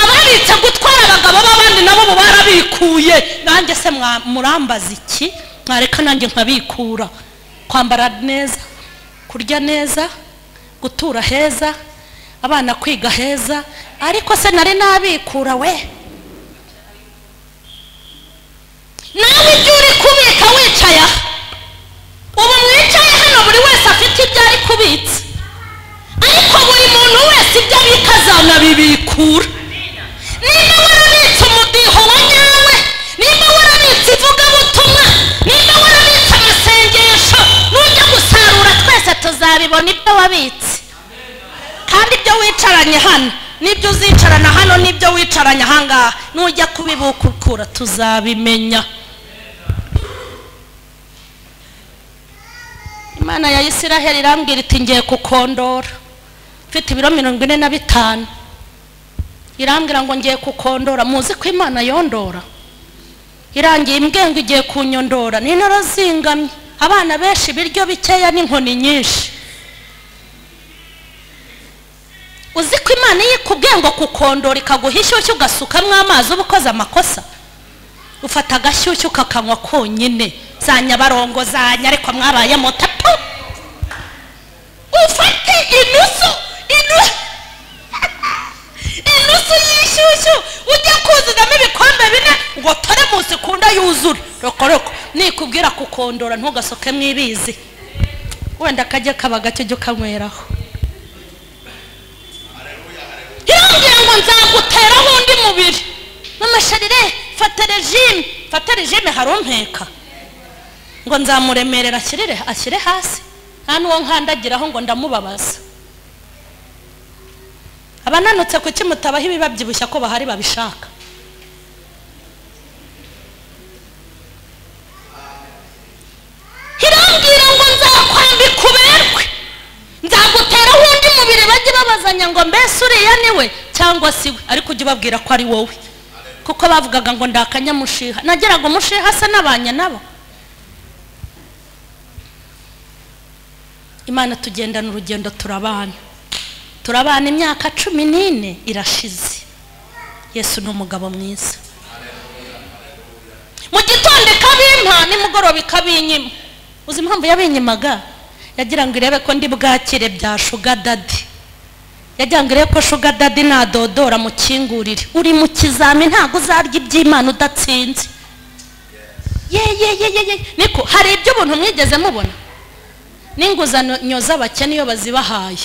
[SPEAKER 1] ababitse gutwara abagabo b'abandi nabo barabikuye nanjye se murambaza iki mwareka nanjye nkabikura kwambara neza kurya neza gutura heza abana kwiga heza ariko se nari nabikura we nawe ibyo uri kubika wicaye ubu mwicaye hano buri wese afite ibyo ari kubitsa ariko buri muntu wese ibyo abika azanabibikura niba warabitse umudiho wa nyawe niba warabitse ivugabutumwa niba warabitse amasengesho nujya gusarura twese tuzabibona ibyo wabitse kandi ibyo wicaranye hano nibyo uzicarana hano nibyo wicaranye ahangaha nujya kubibukura tuzabimenya Imana ya Isiraheli irambwira iti ngiye kukondora mfite ibiro 45 irambwira ngo ngiye kukondora muzi ko Imana yondora irangiye imbwengo igiye kunyondora ninoro zingamye abana benshi biryo bikeya n'inkoni nyinshi uzi ko Imana yikubwiye ngo kukondora ikaguhishyushyu ugasukamwe amazi ubukoze amakosa ufata agashyushyu kakanywa konyine za Nyabarongo zanya ariko mwabaye motapu ufate inusu yishyushyu ujya kuzigamo ibikombe 4 ngo tore munsi kunda yuzure rokoroko nikubwira kukondora ntugasoke mwibizi wenda kajye kabagacyo cyo kanyweraho irambwira ngo nzaguteraho undi mubiri n'amasharire fata regime harompeka ngo nzamuremerera ashyire hasi nta nuwo nkandagiraho ngo ndamubabaza abananutse ku kimutabaho ibibabyibushya ko bahari babishaka irambwira ngo nzakwambika uberwe nzaguteraho undi mubiri bajye babazanya ngo mbese uriya niwe cyangwa si we ariko ujye ubabwira ko ari wowe kuko bavugaga ngo ndakanyamushiha nageraga umushiha asa n'abanya nabo Imana tugendana urugendo turabana imyaka 14 irashize Yesu ni umugabo mwiza mu gitondo kabimpa nimugoroba kabinyima uzi impamvu yabinyimaga yagira ngo irebe ko ndi bwakire bya sugar daddy yagira ngo irebe ko sugar daddy nadodora mu kingurire uri mu kizami ntago uzarya iby'Imana udatsinze niko hari ibyo ubuntu mwigeze mubona n'inguzanyo z'abakene iyo bazibahaye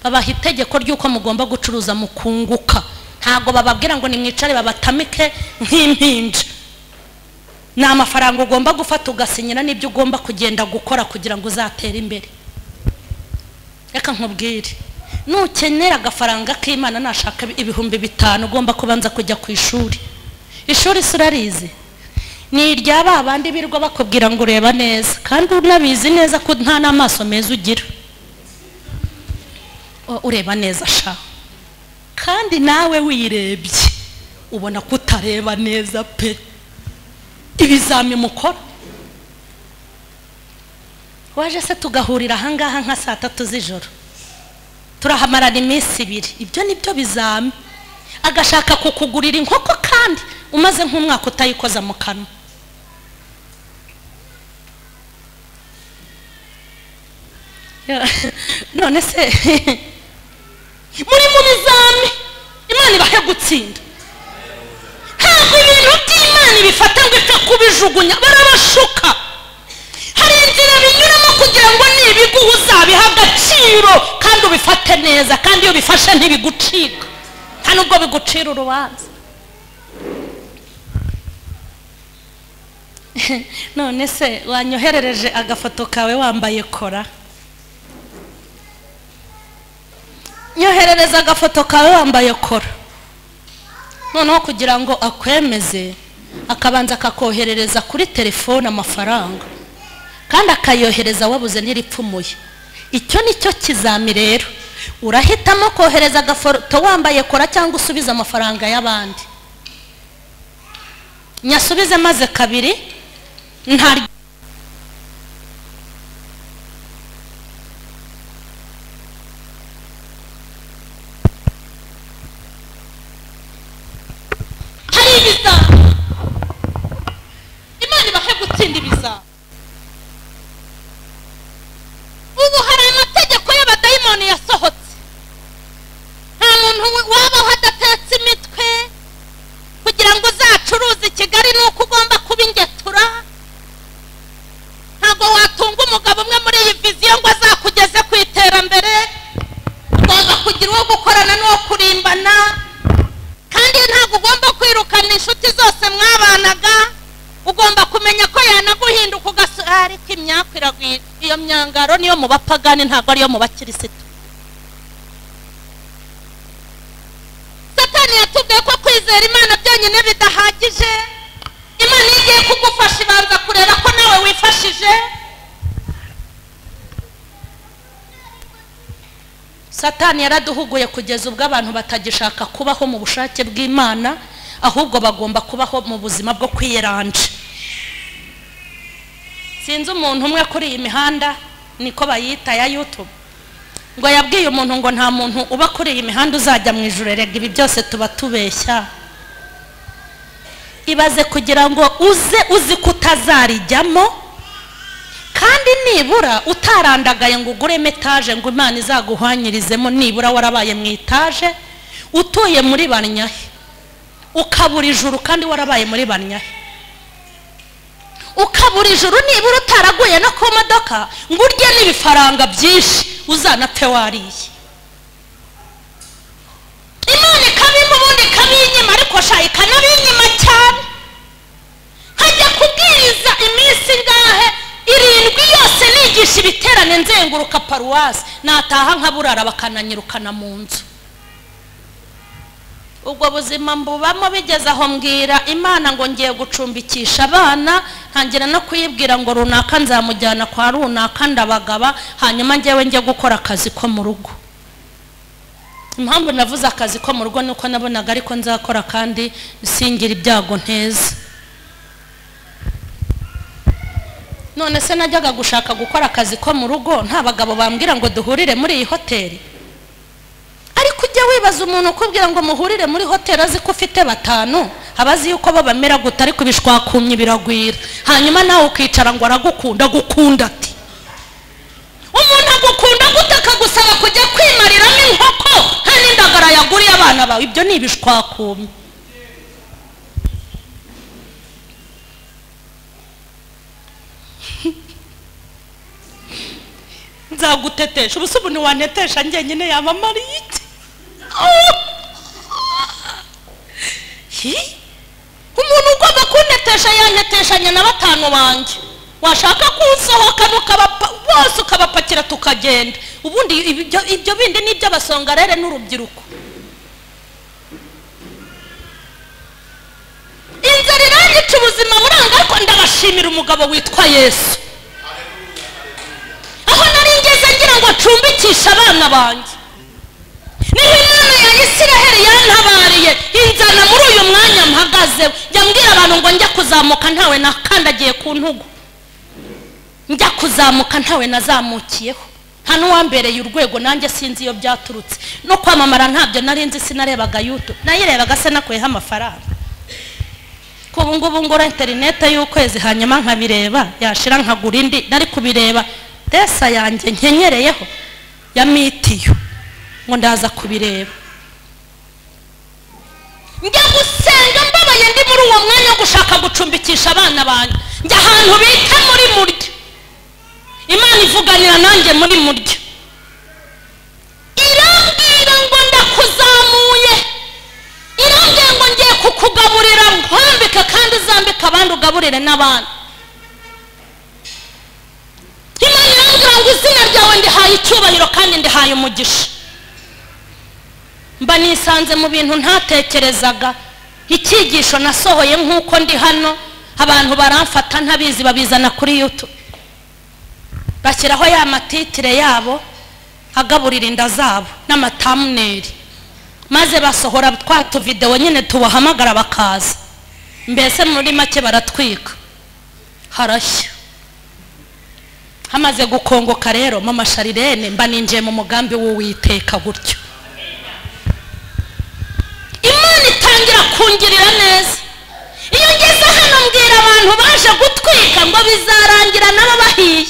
[SPEAKER 1] babaha itegeko ry'uko mugomba gucuruza mukunguka ntago bababwira ngo nimwicare babatamike nk'impinja ni amafaranga ugomba gufata ugasinyira n'ibyo ugomba kugenda gukora kugira ngo uzatere imbere reka nkubwire nukenera agafaranga k'Imana nashaka 5,000 ugomba kubanza kujya ku ishuri surarize ni irya babandi birwa bakubwira ngo ureba neza kandi unabizi neza ko nta n'amaso meza ugira ureba neza sha kandi nawe wirebye ubona ko utareba neza pe ibizami mukora waje se tugahurira ahangaha nka 3 z'ijoro turahamarana iminsi 2 ibyo nibyo bizami agashaka kukugurira inkoko kandi umaze nk'umwaka utayikoza mu kanwa none se muri mu bizami Imana ibahe gutsinda. Ntabwo ibintu by'Imana ibifata ngo ipfe kubijugunya, barabashuka. Hari inzira binyuramo kugira ngo nibiguha uzabiha agaciro kandi ubifate neza, kandi iyo bifashe ntibigucika nta nubwo bigucira urubanza. None se wanyoherereje agafoto kawe wambaye kora? Nyoherereza agafoto kawe wambaye kora, noneho kugira ngo akwemeze akabanza akakoherereza kuri telefone amafaranga, kandi akayohereza wabuze n'iripfumuye. Icyo nicyo kizami rero. Urahitamo kohereza agafoto wambaye kora cyangwa usubiza amafaranga y'abandi. Nyasubize maze kabiri ntari hari ibiza. Imana ibahe gutsinda ibiza. Ubu hari amategeko y'abadayimoni yasohotse. Nta muntu wabaho adatetse imitwe kugira ngo uzacuruze i Kigali nuko ugomba kuba ingetura. Ntabwo watunga umugabo umwe muri iyi viziyo ngo azakugeze ku iterambere. Ugomba kugira uwo gukorana n'uwo kurimbana, kandi ntabwo ugomba kwirukana inshuti zose mwabanaga. Ugomba kumenya ko yanaguhinduka ariko imyaka iragwira. Iyo myangaro niyo mu bapagani, ntabwo ariyo mu bakirisitu. Satani yatubwiye ko kwizera Imana byonyine bidahagije. Imana igiye kugufasha ibanza kureba ko nawe wifashije. Satani yaraduhuguye kugeza ubwo abantu batagishaka kubaho mu bushake bw'Imana, ahubwo bagomba kubaho mu buzima bwo kwiyeranja. Sinzi umuntu umwe kuri iyi mihanda niko bayita ya YouTube, ngo yabwiye umuntu ngo nta muntu uba kuri iyi mihanda uzajya mu ijuru, rega ibi byose tuba tubeshya. Ibaze kugira ngo uzi kutazarijyamo, kandi nibura utarandagaye ngo ugure etaje ngo Imana izaguhwanyirizemo, nibura warabaye mu etaje utuye muri Banyahe, ukabura ijuru kandi warabaye muri Banyahe. Ukabura ijuru nibura utaraguye no ku modoka ngo urye n'ibifaranga byinshi uzanapfe wariye. Imana ikabimpa ubundi ikabinyima, ariko sha ikanabinyima cyane. Nkajya kubwiriza iminsi ngahe 7 yose nigisha ibiterane nzenguruka paruwasi, nataha nkaburara bakananyirukana mu nzu. Ubwo buzima mbubamo bigeze aho mbwira Imana ngo ngiye gucumbikisha abana, ntangira no kuyibwira ngo runaka nzamujyana kwa runaka ndabagaba, hanyuma ngewe njye gukora akazi ko mu rugo. Impamvu navuze akazi ko mu rugo nuko nabonaga ariko nzakora kandi singira ibyago nteza. None se najyaga gushaka gukora akazi ko mu rugo, nta bagabo bambwira ngo duhurire muri iyi hoteli. Ariko ujya wibaza umuntu ukubwira ngo muhurire muri hoteli azi ko ufite 5, abazi yuko bo bamera guta, ariko bishwakumye biragwira. Hanyuma nawe ukicara ngo aragukunda, gukunda ati umuntu agukunda gute akagusaba kujya kwimariramo inkoko nta n'indagara yaguriye abana bawe? Ibyo ni ibishwakumye. Nzagutetesha ubusubu ntiwanetesha njyenyine yamamariye iki? Umuntu ugomba kunetesha yaneteshanya na 5 banjye. Washaka kusohoka bose ukabapakira tukagenda. Ubundi ibyo bindi ni by'abasongarere n'urubyiruko. Inzara irangica ubuzima buranga, ariko ndabashimira umugabo witwa Yesu. Aho nari ngeze ngira ngo acumbikisha abana banjye, niho Imana ya Isiraheli yantabariye inzana muri uyu mwanya mpagaze. Njya mbwira abantu ngo njya kuzamuka ntawe nakandagiye ku ntugu, njya kuzamuka ntawe nazamukiyeho, nta n'uwambereye urwego, nanjye sinzi iyo byaturutse. No kwamamara ntabyo nari nzi, sinarebaga YouTube, nayirebaga se nakuyeho amafaranga. Kubu ngubu ngora internet y'ukwezi, hanyuma nkabireba, yashira nkagura indi. Nari kubireba desa yanjye nkenyereyeho ya mitiyo ngo ndaza kubireba. Njya gusenga mbabaye ndi muri uwo mwanya gushaka gucumbikisha abana banjye, njya ahantu bita muri murya. Imana ivuganira nanjye muri murya, irambwira ngo ndakuzamuye, irambwira ngo ngiye kukugaburira nkwambika kandi uzambika abandi ugaburire n'abandi. Imana irambwira ngo izina ryawe ndihaye icyubahiro kandi ndihaye umugisha. Mba nisanze mu bintu ntatekerezaga, icyigisho nasohoye nk'uko ndi hano, abantu baramfata ntabizi babizana kuri YouTube, bashyiraho ya matitire yabo agaburira inda zabo n'amatamuneri, maze basohora twa tuvidewo nyine tubahamagara bakaza, mbese muri make baratwika, harashya. Hamaze gukongoka rero mama Sharirene mba ninjiye mu mugambi w'Uwiteka gutyo. Imana itangira kungirira neza. Iyo ngeze hano mbwira abantu baje gutwika ngo bizarangira nabo bahiye.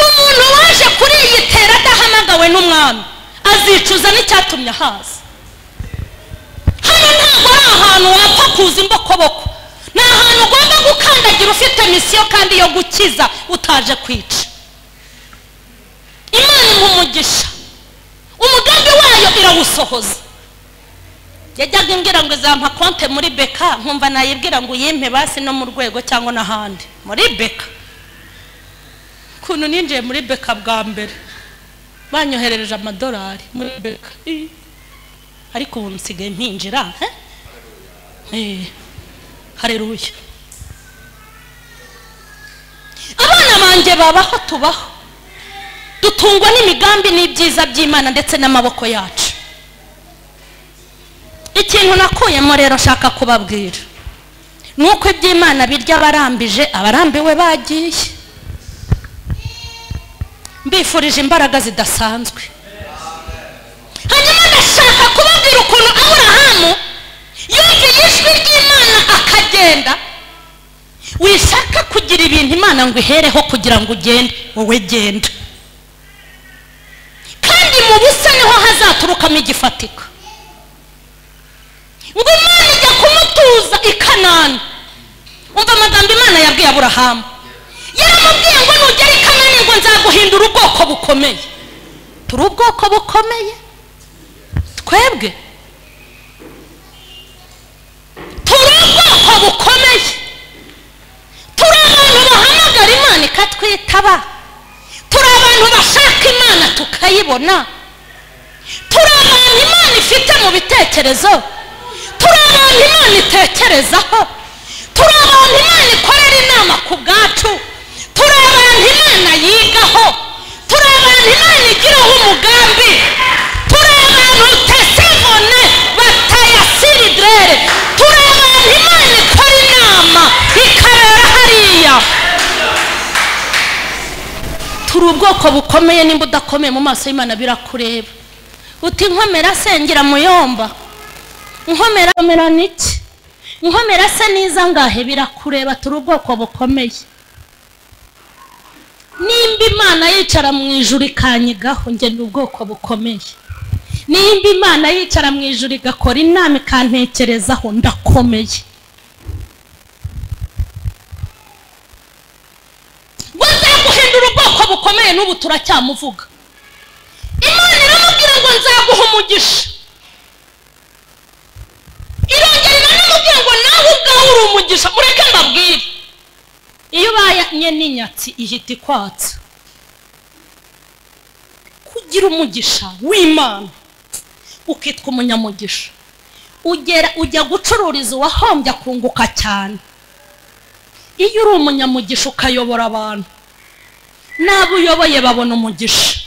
[SPEAKER 1] Umuntu waje kuri iyi tera adahamagawe n'umwami azicuza n'icyatumye haza. Hano ntabwo ari ahantu wapfa kuza imbokoboko, ni ahantu ugomba gukandagira ufite misiyo kandi yo gukiza utaje kwica. Imana imumugisha, umugambi wayo irawusohoza. Yajyaga imbwira ngo izampa konte muri Beka, nkumva nayibwira ngo yimpe basi no mu rwego cyangwa n'ahandi. Muri Beka kuntu ninjiye muri Beka bwa mbere banyoherereje amadolari muri Beka, ariko ubu nsigaye mpinjira. Haleluya. Abana banjye babaho tubaho, dutungwa n'imigambi n'ibyiza by'Imana ndetse n'amaboko yacu. Ikintu nakuyemo rero shaka kubabwira nuko iby'Imana birya abarambije, abarambiwe bagiye. Mbifurije imbaraga zidasanzwe. Hanyuma ndashaka kubabwira ukuntu Aburahamu yumviye ijwi ry'Imana akagenda. Wishaka kugira ibintu Imana ngo ihereho kugira ngo ugende, wowe genda, kandi mu busa niho hazaturukamo igifatika. Ngo Imana ijya kumutuza i Kanani. Umva amagambo Imana yabwiye Aburahamu. Yaramubwiye ngo nugera i Kanani ngo nzaguhindura ubwoko bukomeye. Turi ubwoko bukomeye twebwe, turi ubwoko bukomeye, turi abantu bahamagara Imana ikatwitaba, turi abantu bashaka Imana tukayibona, turi abantu Imana ifite mu bitekerezo, turi abantu Imana itekerezaho, turi abantu Imana ikorera inama ku bwacu, turi abantu Imana yigaho, turi abantu Imana igiraho umugambi, turi abantu testimone batayasiridrere, turi abantu Imana ikora inama ikarera hariya. Turi ubwoko bukomeye, nimba udakomeye mu maso y'Imana birakureba. Uti nkomera sengera muyomba, nkomera niki, nkomera se niza ngahe, birakureba. Turi ubwoko bukomeye. Nimba Imana yicara mu ijuru ikanyigaho, nge ni ubwoko bukomeye. Nimba Imana yicara mu ijuru igakora inama ikantekerezaho, ndakomeye. Nzaguhindura ubwoko bukomeye, n'ubu turacyamuvuga. Imana iramubwira ngo nzaguha umugisha, irongera iramubwira ngo nawe ubwawe uri umugisha. Mureke mbabwire, iyo ubanye n'inyatsi ihita ikwatsa. Kugira umugisha w'Imana ukitwa umunyamugisha, ujya gucururiza uwahombye akunguka cyane. Iyo uri umunyamugisha ukayobora abantu, n'abo uyoboye babona umugisha.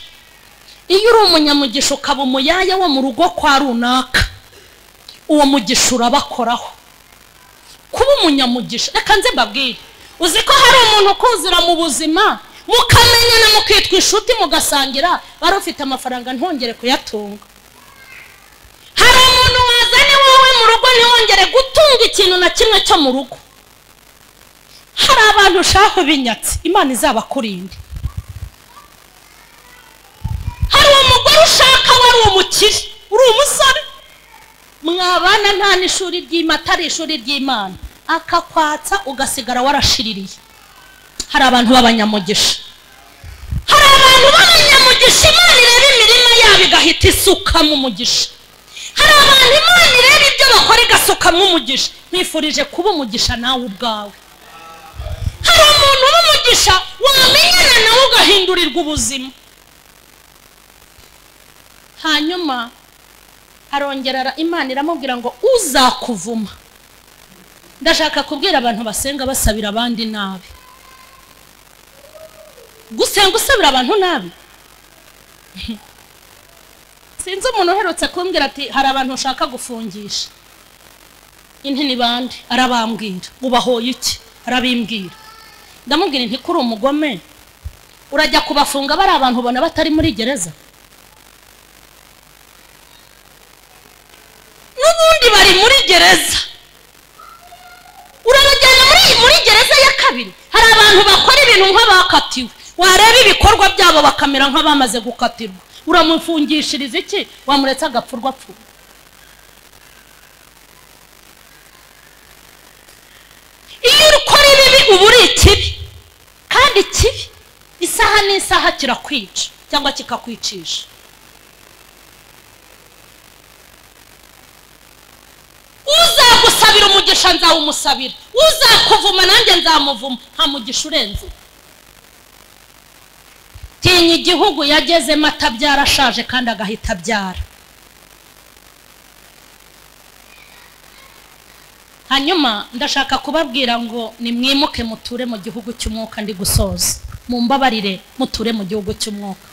[SPEAKER 1] Iyo uri umunyamugisha ukaba umuyaya wo mu rugo kwa runaka, uwo mugisha urabakoraho. Kuba umunyamugisha, reka nze mbabwire, uzi ko hari umuntu ukuzira mu buzima mukamenyana mukitwa inshuti mugasangira, bari ufite amafaranga ntongere kuyatunga. Hari umuntu wazanye wowe mu rugo ntihongere gutunga ikintu na kimwe cyo mu rugo. Hari abantu ushaka binyatsi, Imana izabakurinde. Hari umugore ushaka ari umukire uri umusore mwabana nta n'ishuri ry'Imana atari ishuri ry'Imana akakwatsa ugasigara warashiririye hari abantu b'abanyamugisha hari abantu b'abanyamugisha Imana ireba imirima yabo igahita isuka mu mugisha hari abantu Imana ireba ibyo bakora igasuka mu mugisha nkwifurije kuba umugisha nawe ubwawe hari umuntu w'umugisha wamenyana nawe ugahindurirwa ubuzima hanyuma arongera Imana iramubwira ngo uzakuvuma ndashaka kubwira abantu basenga basabira abandi nabi gusenga usabira abantu nabi sinzi umuntu uherutse kumbwira ati hari abantu ushaka gufungisha inti ni bande arabambwira ubahoye iki arabimbwira ndamubwira nti kuri umugome urajya kubafunga bari abantu ubona batari muri gereza n'ubundi bari muri gereza urabajyana muri gereza ya kabiri hari abantu bakora ibintu nk'abakatiwe wareba ibikorwa byabo bakamera nk'abamaze gukatirwa uramufungishiriza iki wamuretse agapfurwa pfu iyo ukora ibibi uba uri ikibi kandi ikibi isaha n'isaha kirakwica cyangwa kikakwicisha uzagusabira umugisha nzawumusabira uzakuvuma nanjye nzamuvuma nta mugisha urenze tinya igihugu yagezemo atabyara ashaje kandi agahita abyara hanyuma ndashaka kubabwira ngo nimwimuke muture mu gihugu cy'umwuka ndi gusoza mumbabarire muture mu gihugu cy'umwuka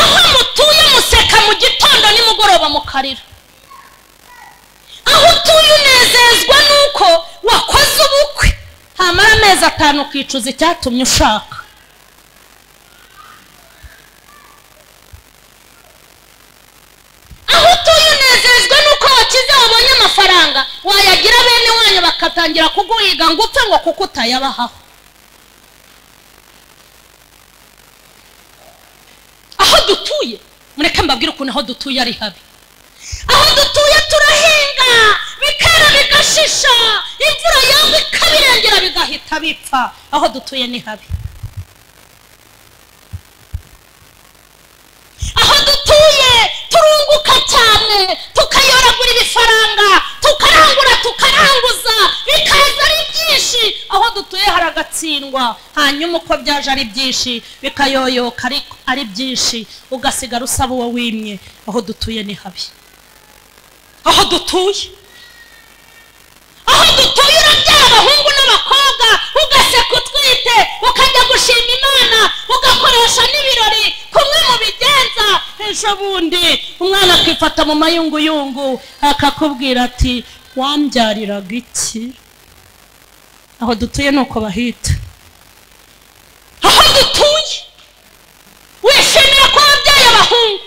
[SPEAKER 1] aho mutuye museka mu gitondo nimugoroba mukarira aho utuye unezezwa nuko wakoze ubukwe hamara amezi 5 ukicuza icyatumye ushaka aho utuye unezezwa nuko wakize wabonye amafaranga wayagira bene wanyu bakatangira kuguhiga ngo upfe ngo kuko utayabahaho aho dutuye mureke mbabwire ukuntu aho dutuye ari habi aho dutuye turahinga bikera bigashisha imvura yagwa ikabirengera bigahita bipfa aho dutuye ni habi aho dutuye turunguka cyane tukayoragura ibifaranga tukarangura tukaranguza bikaza ari byinshi aho dutuye haragatsindwa hanyuma uko byaje ari byinshi bikayoyoka ari byinshi ugasigara usaba uwo wimye aho dutuye ni habi aho dutuye urabyara abahungu n'abakobwa ugaseka utwite ukajya gushima Imana ugakoresha n'ibirori kumwe mu bigenza ejo bundi umwana akifata mu mayunguyungu akakubwira ati wambyariraga iki aho dutuye nuko bahita aho dutuye wishimira ko wabyaye abahungu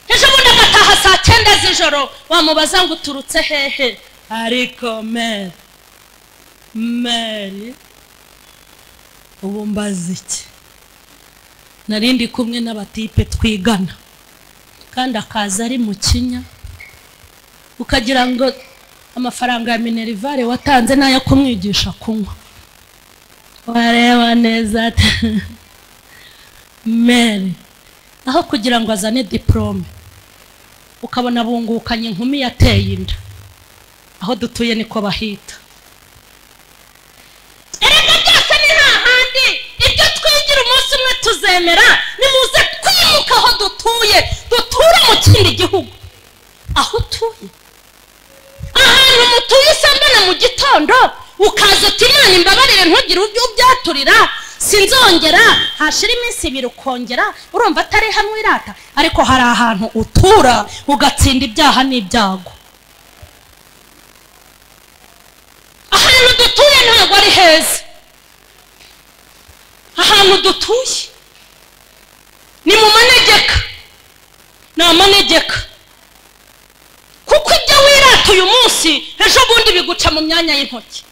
[SPEAKER 1] ejo bundi agataha saa 9 z'ijoro wamubaza ngo uturutse hehe ariko Mary ubu mbaza iki narindi kumwe n'abatipe twigana kandi akaza ari mu kinya ukagira ngo amafaranga ya Minerivare watanze nayo kumwigisha kunywa wareba neza Mary aho kugira ngo azane diplome ukabona bungukanye inkumi yateye inda aho dutuye niko bahita erega byose ni hahandi ibyo twigira umunsi umwe tuzemera nimuze kwimuka aho dutuye duture mu kindi gihugu aho utuye ahantu mutuye usambana mu gitondo ukaza uti Imana imbabarire ntugire ubyaturira sinzongera hashira iminsi 2 ukongera urumva atari hamwe irata ariko hari ahantu utura ugatsinda ibyaha n'ibyago ahantu dutuye ntabwo ari heza ahantu dutuye ni mu manegeka n'amanegeka kuko ibyo wirata uyu munsi ejo bundi biguca mu myanya y'intoki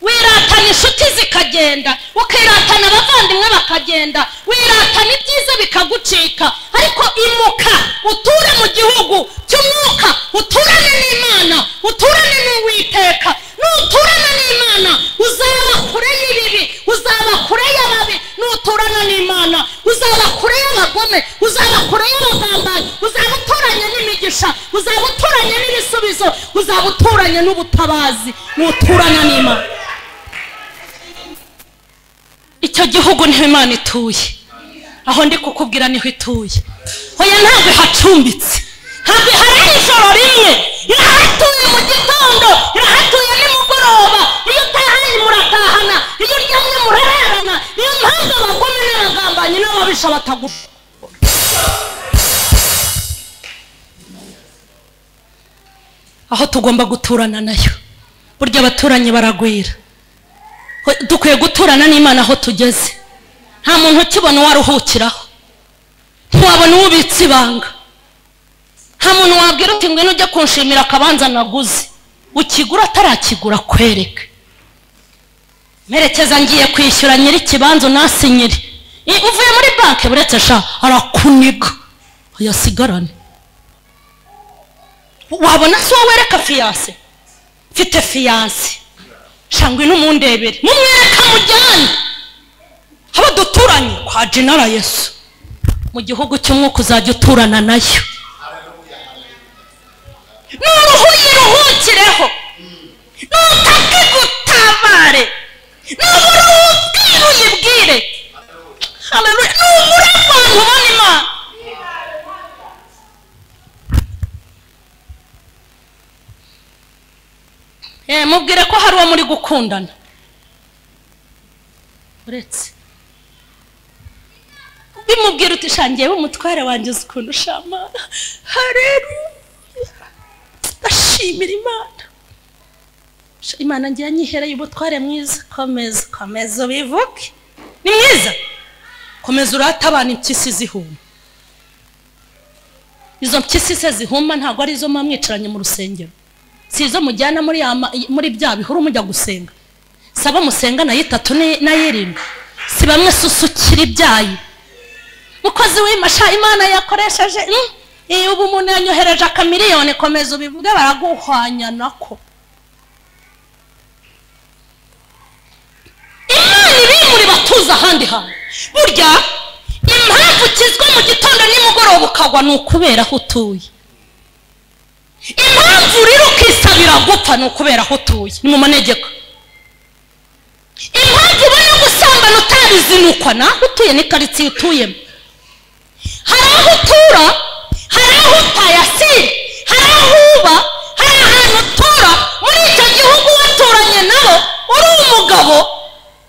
[SPEAKER 1] wiratana inshuti zikagenda, ukiratana abavandimwe bakagenda, wiratana ibyiza bikagucika. Ariko imuka uture mu gihugu cy'umwuka, uturane n'Imana, uturane n'Uwiteka. Nuturana n'Imana uzaba kure y'ibibi, uzaba kure y'ababi. Nuturana n'Imana uzaba kure y'abagome, uzaba kure y'abagambanyi, uzaba uturanye n'imigisha, uzaba uturanye n'ibisubizo, uzaba uturanye n'ubutabazi. Nuturana n'Imana, icyo gihugu niho Imana ituye. Aho ndi kukubwira niho ituye. Hoya ntabwo hacumbitse, ntabwo hari ijoro rimwe, irahatuye mu gitondo, irahatuye nimugoroba. Iyo utahanye muratahana, iyo uryamye murararana. Niyo mpamvu abagome n'abagambanyi n'ababisha batagusha. Aho tugomba guturana nayo. Burya abaturanyi baragwira. Dukwiye guturana n'Imana aho tugeze. Nta muntu ukibona uwaruhukiraho, ntiwabona ubitse ibanga. Nta muntu wabwira uti ngwino ujye kunshimira akabanza naguze, ukigura atarakigura kwereke. Merekeza ngiye kwishyura nyiri ikibanza unasinyire. Uvuye muri banki buretse sha arakuniga yasigarane. Wabona se wereka fiance, mfite fiance shangwe n'umundebere, mumwereka mujyane. Haba duturanye kwa General Yesu mu gihugu cy'umwuka, uzajya uturana nayo. Nuruhuye ruhukireho, nutake gutabare, nubura ubwire uyibwire. Haleluya. Nubura abantu ubona Imana. Mubwire ko hari uwo muri gukundana. Uretse bimubwira uti shangiye umutware wanjye uzikunda ushama. Haleluya. Ndashimira Imana. Imana ngiye nyihereye ubutware mwiza. Komeza, komeza ubivuke. Ni mwiza. Komeza uratabana impyisi zihuma. Izo mpyisi se zihuma ntabwo ari izo mwamwicaranye mu rusengero. Si izo mujyana muri bya bihuru mujya gusenga. Saba musenga na 3 na 7. Si bamwe susukira ibyayi. Mukozi w'imasha Imana yakoresheje. Ubu umuntu yanyohereje akamiliyoni. Komeza ubivuge baraguhwanya nako. Imana iri muri batuza ahandi hantu. Burya impamvu ukizwa mu gitondo nimugoroba ukagwa ni ukubera aho utuye. Impamvu rero ukisabira gupfa ni ukubera aho utuye, ni mu manegeko. Impamvu ubona gusambana utabizinukwa naho utuye ni karitsiye utuyemo. Hari aho utura, hari aho utayasira, hari aho uba, hari ahantu utura. Muri icyo gihugu waturanye nabo uri umugabo,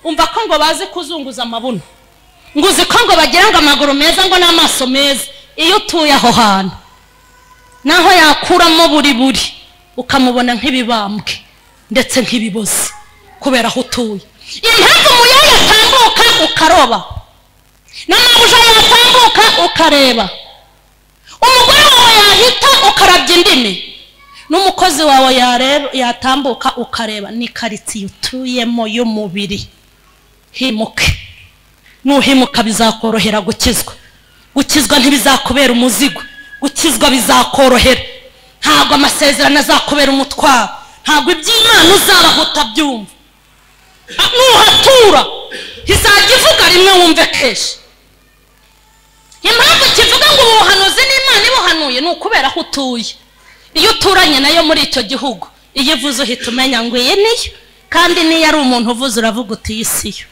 [SPEAKER 1] umva ko ngo bazi kuzunguza amabuno, ngo uzi ko ngo bagira ngo amaguru meza ngo n'amaso meza. Iyo utuye aho hantu naho yakuramo buri ukamubona nk'ibibambwe ndetse nk'ibibozi kubera aho utuye. Impamvu umuyaga yatambuka ukaroba, n'amabuja yatambuka ukareba, umugore wawe yahita ukarabya indimi, n'umukozi wawe yatambuka ukareba. Ni karitsiye utuyemo y'umubiri. Himuke. Nuhimuka bizakorohera gukizwa. Gukizwa ntibizakubera umuzigo, gukizwa bizakorohera. Ntabwo amasezerano azakubera umutwaro, ntabwo iby'Imana uzabaho utabyumva. Nuhatura izajya ivuga rimwe wumve kenshi. Impamvu kivuga ngo ubuhanuzi n'Imana ibuhanuye ni ukubera aho utuye. Iyo uturanye nayo muri icyo gihugu, iyo uvuze uhita umenya ngo iyi niyo, kandi niyo ari umuntu uvuze uravuga uti iyi siyo.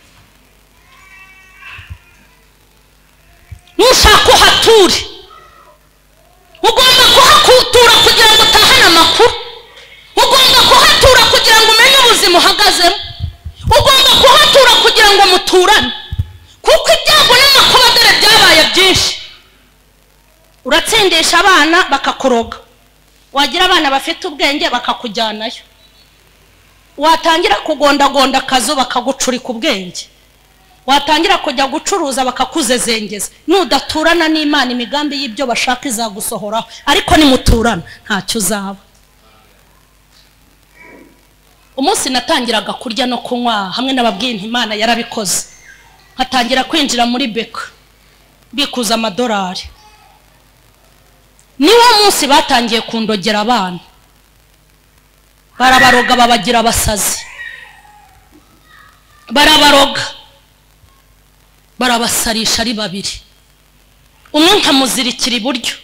[SPEAKER 1] Nushaka uhature, ugomba kuhatura kugira ngo utahane amakuru, ugomba kuhatura kugira ngo umenye ubuzima uhagazemo, ugomba kuhatura kugira ngo muturane. Kuko ibyago n'amakuba dore byabaye byinshi. Uratsindisha abana bakakuroga, wagira abana bafite ubwenge bakakujyanayo, watangira kugondagonda akazu bakagucurika ubwenge, watangira kujya gucuruza bakakuzezengeza. Nudaturana n'Imana imigambi y'ibyo bashaka izagusohoraho, ariko nimuturana ntacyo uzaba. umunsi natangiraga kurya no kunywa hamwe n'ababwiye Imana yarabikoze, nkatangira kwinjira muri beka bikuza amadolari. Niwo munsi batangiye kundogera abana, barabaroga babagira abasazi, barabaroga barabasarisha ari babiri, umwe nkamuzirikira iburyo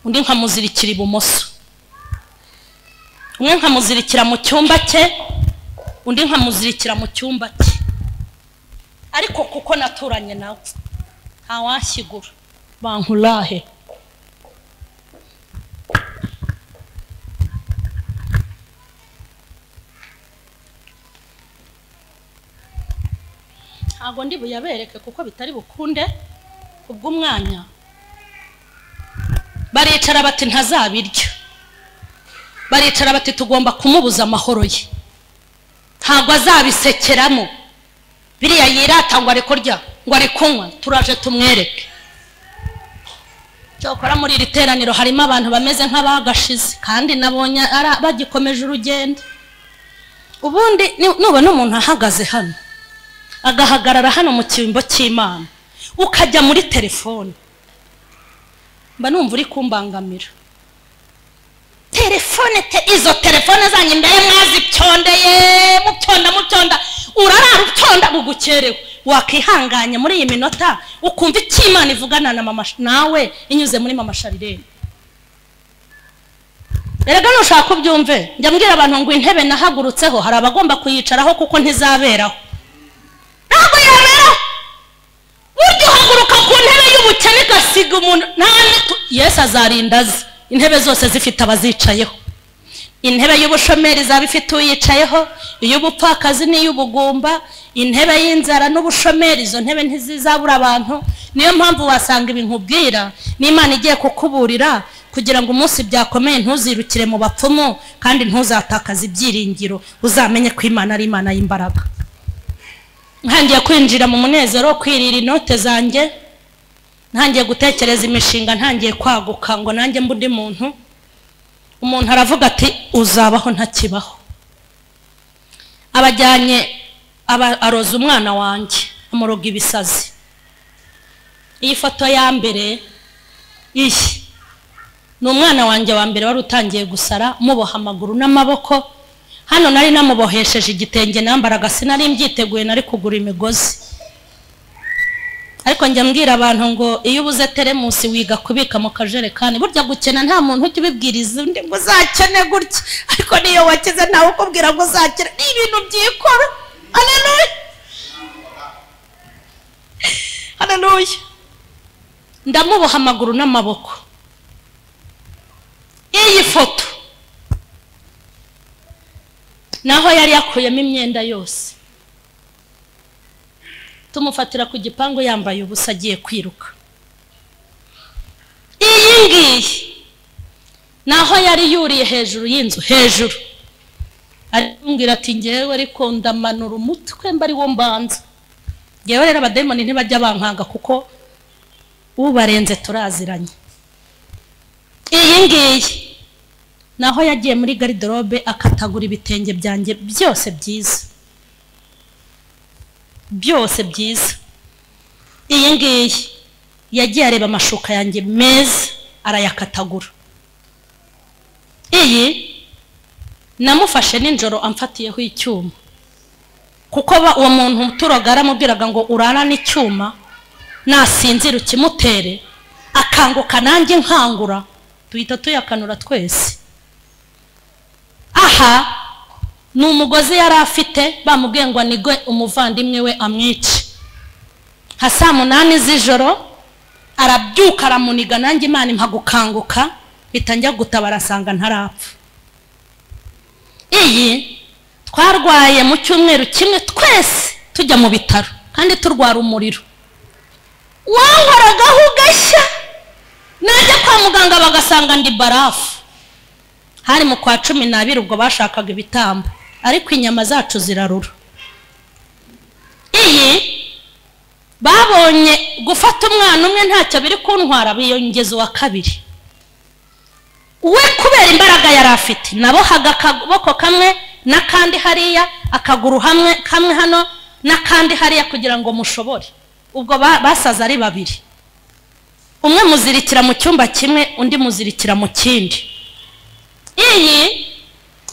[SPEAKER 1] undi nkamuzirikira ibumoso, umwe nkamuzirikira mu cyumba cye undi nkamuzirikira mu cyumba cye, ariko kuko naturanye nawe ntawashyigura bankurahe. Ntago ndi buyabereke kuko bitari bukunde ubw'umwanya. Baricara bati ntazabirya, baricara bati tugomba kumubuza amahoro ye, ntago azabisekeramo biriya yirata ngo ari kurya ngo ari kunywa, turaje tumwereke. Cyokora muri iri teraniro harimo abantu bameze nk'abagashize kandi nabonye bagikomeje urugendo. Ubundi nubona umuntu ahagaze hano agahagarara hano mu cyimbo cy'Imana ukajya muri telefone, mba numva uri kumbangamira. Telefone izo telefone zanyu imbere mwazicyondeye mucyonda urarara ucyonda bugukerewe. Wakihanganya muri iyi minota ukumva icy'Imana ivugana na mama nawe inyuze muri mama Sharirene. Erega nushaka ubyumve, njya mbwira abantu ngo intebe nahagurutseho hari abagomba kuyicaraho kuko ntizaberaho. Ntabwo yaberaho. Buryo haguruka ku ntebe y'ubukene gasiga umuntu Yesu azarindaza intebe zose zifite abazicayeho. Intebe y'ubushomeri zabifite uyicayeho, iy'ubupfakazi n'iy'ubugumba, intebe y'inzara n'ubushomeri, izo ntebe ntizizabura abantu. Niyo mpamvu wasanga ibinkubwira n'Imana igiye kukuburira kugira ngo umunsi byakomeye ntuzirukire mu bapfumu kandi ntuzatakaza ibyiringiro, uzamenye ko Imana ari Imana y'imbaraga. Ntangiye kwinjira mu munezero, kwirira inote zanjye, ntangiye gutekereza imishinga, ntangiye kwaguka ngo nanjye mbundi muntu. Umuntu aravuga ati uzabaho ntakibaho. Abajyanye aroza umwana wanjye amuroga ibisazi. Iyi foto ya mbere iyi ni umwana wanjye wa mbere wari utangiye gusara, muboha amaguru n'amaboko. Hano nari namubohesheje igitenge nambaraga, sinari mbyiteguye, nari kugura imigozi. Ariko njya mbwira abantu ngo iyo ubuze teremusi wiga kubika mu kajerekani. Burya gukena nta muntu ujya ubibwiriza undi ngo uzakene gutya, ariko niyo wakize nawe ukubwira ngo uzakene. Ni ibintu byikora. Haleluya, haleluya. Ndamuboha amaguru n'amaboko. Iyi foto naho yari yakuyemo imyenda yose, tumufatira ku gipangu yambaye ubusa agiye kwiruka. Iyi ngiyi naho yari yuriye hejuru y'inzu, hejuru arambwira ati ngewe ariko ndamanura umutwe mba ari wo mbanza. Ngewe rero abademoni ntibajya bankanga kuko ubarenze turaziranye. Iyi ngiyi naho yagiye muri garderobe akatagura ibitenge byanjye byose byiza, byose byiza. Iyi ngiyi yagiye areba amashuka yanjye meza arayakatagura. Iyi namufashe ninjoro amfatiyeho icyuma kuko uwo muntu turoga aramubwiraga ngo urana n'icyuma nasinzira ukimutere, akanguka nanjye nkangura, tuhita tuyakanura twese. Aha ni umugozi yari afite, bamubwiye ngo anigwe umuvandimwe we amwice. Nka saa 8 z'ijoro arabyuka aramuniga, nanjye Imana impa gukanguka bitanjya gutabara asanga ntarapfa. Iyi twarwaye mu cyumweru kimwe twese tujya mu bitaro kandi turwara umuriro. Wankoragaho ugashya, najya kwa muganga bagasanga ndi barafu. Hari mu kwa 12 ubwo bashakaga ibitambo, ariko inyama zacu zirarura. Iyi babonye gufata umwana umwe ntacyo biri kuntwara, biyongeza uwa kabiri. We kubera imbaraga yari afite, nabohaga akaboko kamwe n'akandi hariya, akaguru kamwe hano n'akandi hariya kugira ngo mushobore. Ubwo basaza ari babiri, umwe muzirikira mu cyumba kimwe, undi muzirikira mu kindi. Iyi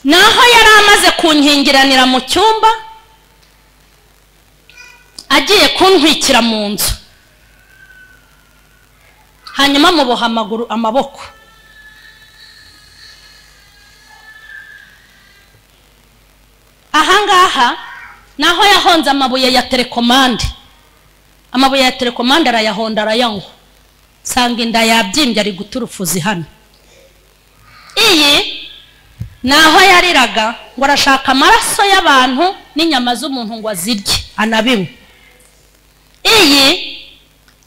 [SPEAKER 1] naho yari amaze kunkingiranira mu cyumba, agiye kuntwikira mu nzu, hanyuma muboha amaboko. Ahangaha naho yahonze amabuye ya telekomande, amabuye ya telekomande arayahonda arayanywa, sanga inda yabyimbye ari guturufuza hano. Iyi naho yariraga ngo arashaka amaraso y'abantu n'inyama z'umuntu ngo azirye anabinywe. Iyi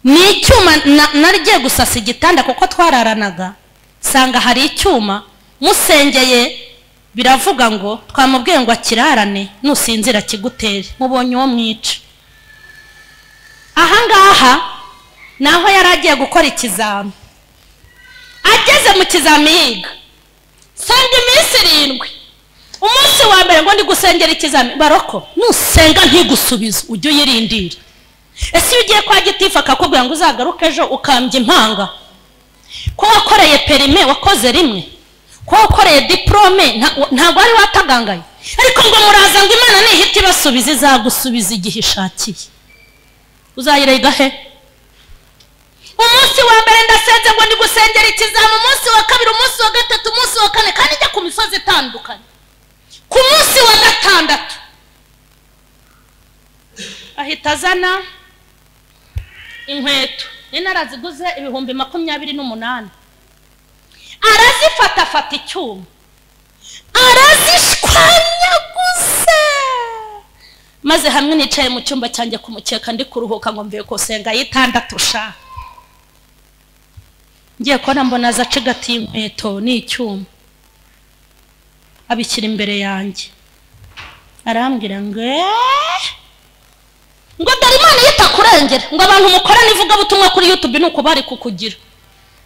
[SPEAKER 1] ni icyuma narigiye gusasa igitanda kuko twararanaga, sanga hari icyuma musengeye biravuga ngo twamubwiye ngo akirarane nusinzira kigutere, mubonye uwo mwica. Ahangaha naho yaragiye gukora ikizami, ageze mu kizami yiga, sanga iminsi 7. Umunsi wa mbere ngo ndi gusengera ikizami, baroko nusenga ntigusubiza ujye uyirindira. Ese iyo ugiye kwa gitifu akakubwira ngo uzagaruke ejo ukambye impanga, ko wakoreye perime wakoze rimwe, ko wakoreye diplome ntabwo ari watagangaye, ariko ngo muraza ngo Imana nihita ibasubiza, izagusubiza igihe ishakiye. Uzayirega he? Umunsi wa mbere ndasenze ngo ndi gusengera ikizami, umunsi wa kabiri, umunsi wa gatatu, umunsi wa kane, kandi njya ku misozi itandukanye. Ku munsi wa gatandatu ahita azana inkweto, naraziguze ibihumbi 28. Arazifata afata icyuma, arazishwanyaguze, maze hamwe nicaye mu cyumba cyanjye kumukeka ndi kuruhuka ngo mvuye kusenga y'itandatu sha. Ngiye kubona mbona zacigatiye inkweto n'icyuma, abishyira imbere yanjye, arambwira ngo dore Imana yitakurengera, ngo abantu mukorana ivugabutumwa kuri YouTube nuko bari kukugira.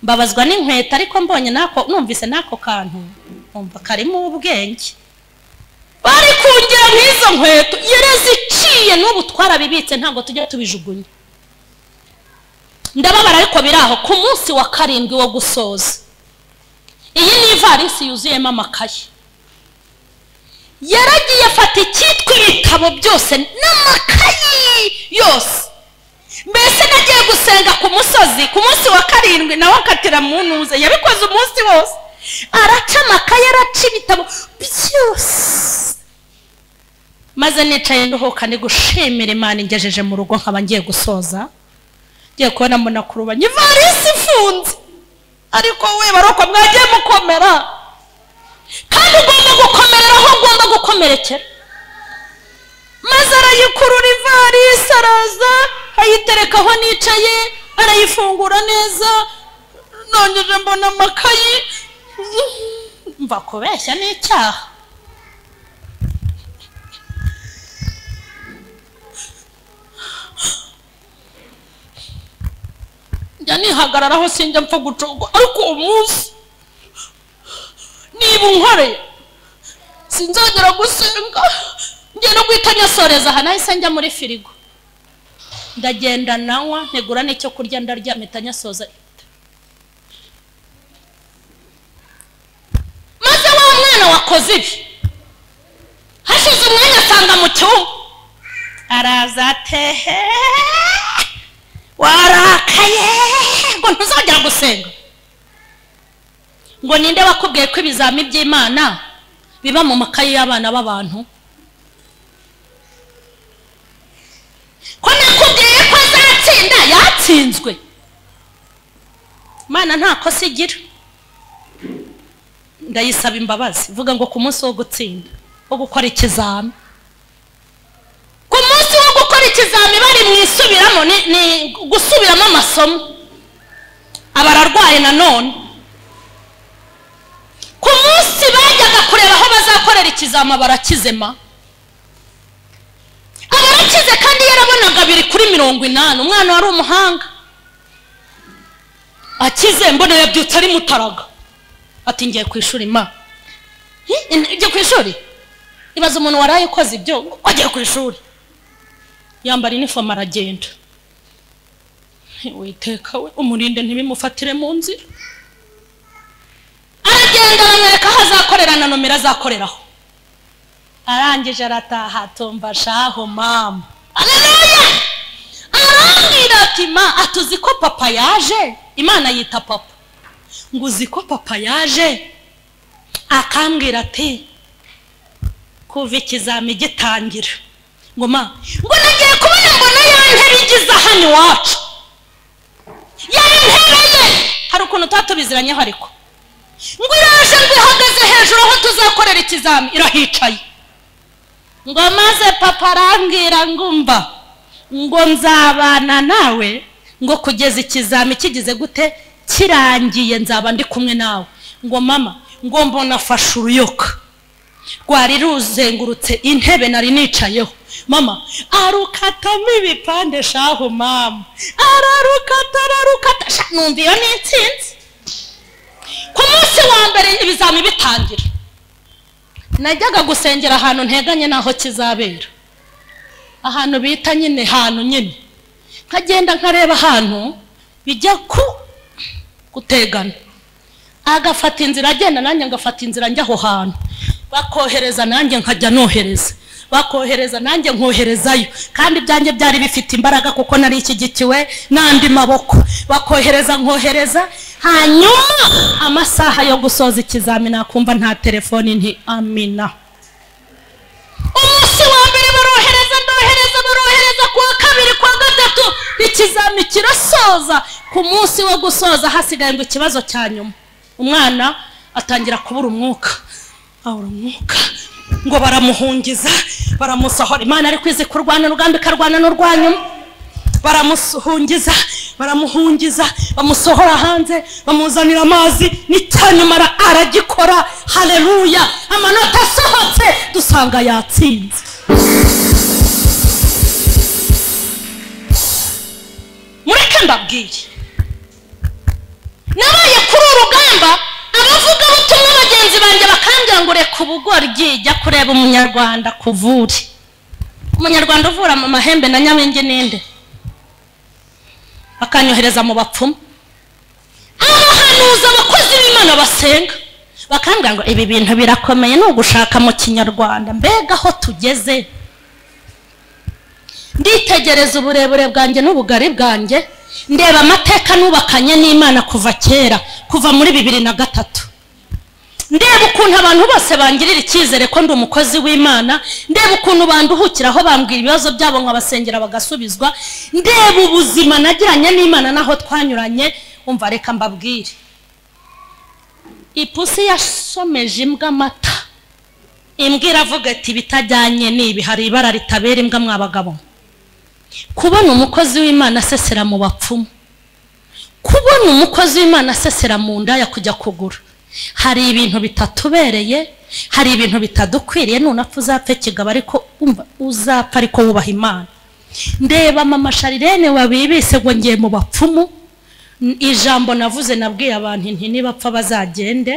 [SPEAKER 1] Mbabazwa n'inkweto, ariko mbonye nako numvise nako kantu umva karimo ubwenge, bari kungira nk'izo nkweto yareziciye n'ubu twarabibitse ntabwo tujya tubijugunya. Ndababara ariko biraho. Ku munsi wa 7 wo gusoza, iyi ni ivarisi yuzuyemo amakaye, yaragiye afata icyitwa ibitabo byose n'amakayi yose. Mbese nagiye gusenga ku musozi ku munsi wa 7, nawe akatira mu ntuze, yabikoze umunsi wose, araca amakaye, araca ibitabo byose. Maze nicaye nduhuka ndi gushimira Imana ingejeje mu rugo, nkaba ngiye gusoza, ngiye kubona mbona kurubanya ivarisi ifunze. Ariko we baroko mwagiye mukomera, kandi ugomba gukomerera aho ugomba gukomerekera. Maze arayikurura ivarisi, araza ayitereka aho nicaye, arayifungura neza, nongeje mbona amakayi. Mva kubeshya n'icyaha. Njya nihagararaho sinjya mpfa gucogwa, ariko umunsi niba unkoreye sinzongera gusenga. Ngiye no guhita nyasoreza aha, nahise njya muri firigo, ndagenda nanywa, ntegura n'icyo kurya, ndarya, mpita nyasoza. Maze wa mwana wakoze ibi hashize umwanya asanga mu cyumba, araza ate warakaye ngo ntuzongera gusenga. Ngo ninde wakubwiye ko ibizami by'Imana biba mu makayi y'abana b'abantu? Ko nakubwiye ko azatsinda, yatsinzwe. Imana nta kosa igira. Ndayisaba imbabazi, vuga ngo ku munsi wo gutsinda, wo gukora ikizami, ku munsi wo gukora ikizami bari mwisubiramo, ni gusubiramo amasomo, abararwaye nanone. Ku munsi bajyaga kureba aho bazakorera ikizama, barakizema, abarakize kandi yarabonaga 2/80. Umwana wari umuhanga akize, mbona yabyutse ari mutaraga, ati ngiye ku ishuri. Ma ngiye ku ishuri? ibaza umuntu waraye ukoze ibyo wagiye ku ishuri yambara inifomu aragenda witeka we umurinde ntibimufatire mu nzira aragenda aramwereka aho azakorera na nomero azakoreraho arangije arataha tumva shaho mama aleluya arambwira ati ma atuzi ko papa yaje Imana yita papa ngo uzi ko papa yaje akambwira ati kuva ikizami gitangira ngo ma ngo nagiye kubona mbona yantera igiza hano iwacu yantereye hari ukuntu tatubiziranye ariko ngo iraje ngo ihagaze hejuru aho tuzakorera ikizami irahicaye ngo maze papa arambwira ngumva ngo nzabana nawe ngo kugeza ikizami kigize gute kirangiye nzaba ndi kumwe nawe ngo mama ngo mbona afashe uruyoka rwari ruzengurutse intebe nari nicayeho mama arukatamo ibipande shaho mama ararukata numva iyo n'intsinzi ku munsi wa mbere ibizami bitangira najyaga gusengera ahantu nteganye naho kizabera ahantu bita nyine hantu nyine nkagenda nkareba ahantu bijya gutegana agafata inzira agenda nanjye ngafata inzira njya aho hantu bakohereza nanjye nkajya nohereza bakohereza nanjye nkoherezayo kandi ibyanjye byari bifite imbaraga kuko nari ikigikiwe n'andi maboko bakohereza nkohereza hanyuma amasaha yo gusoza ikizami nakumva nta telefoni nti amina umunsi wa mbere barohereza kuwa kabiri kwa gatatu ikizami kirasoza ku munsi wo gusoza hasigaye ngo ikibazo cya nyuma umwana atangira kubura umwuka ngo baramuhungiza baramusohora Imana ari kwize kurwana urugamba ikarwana n'urwanyuma baramuhungiza bamusohora hanze bamuzanira amazi n'icyanyuma aragikora haleluya amanota asohotse dusanga yatsinze mureke mbabwire nabaye kuri urugamba abavuga ubutumwa bagenzi banjye bakambwira ngo reka ubugoryi jya kureba umunyarwanda kuvure umunyarwanda uvura mu mahembe na nyabenge ninde bakanyohereza mu bapfumu abahanuza abakozi b'Imana basenga bakambwira ngo ibi bintu birakomeye no gushaka mu kinyarwanda mbega aho tugeze nditegereza uburebure bwanjye n'ubugari bwanjye ndeba amateka nubakanye n'Imana kuva kera kuva muri 2003 ndeba ukuntu abantu bose bangirira icyizere ko ndi umukozi w'Imana ndeba ukuntu banduhukiraho bambwira ibibazo byabo nkabasengera bagasubizwa ndeba ubuzima nagiranye n'Imana naho twanyuranye umva reka mbabwire ipusi yasomeje imbwa amata imbwira avuga ati bitajyanye nibi hari ibara ritabera imbwa mwabagabo kubona umukozi w'Imana asesera mu bapfumu kubona umukozi w'Imana asesera mu ndaya kujya kugura hari ibintu bitatubereye hari ibintu bitadukwiriye nunapfa uzapfe kigaba ariko umva uzapfa ariko wubaha Imana ndeba mama Sharirene wabibise ngo ngiye mu bapfumu ijambo navuze nabwiye abantu nti nibapfa bazagende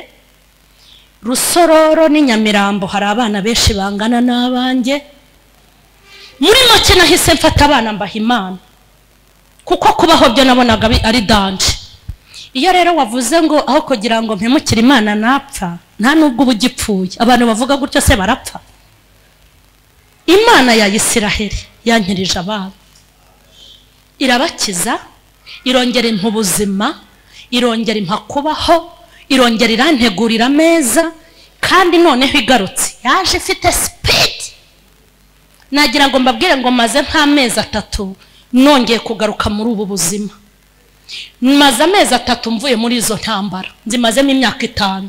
[SPEAKER 1] Rusororo n'inyamirambo hari abana benshi bangana n'abanjye muri make nahise mfata abana mbaha Imana kuko kubaho byo nabonaga ari danje iyo rero wavuze ngo aho kugira ngo mpemukire Imana napfa nta nubwo ubugipfuye abantu bavuga gutyo se barapfa Imana ya Isiraheli yankirije abana irabakiza irongera impa ubuzima irongera impa kubaho irongera irantegurira ameza kandi noneho igarutse yaje ifite speed nagira ngo mbabwire ngo maze nk'amezi 3 nongeye kugaruka muri ubu buzima maze amezi 3 mvuye muri izo ntambara nzimazemo imyaka 5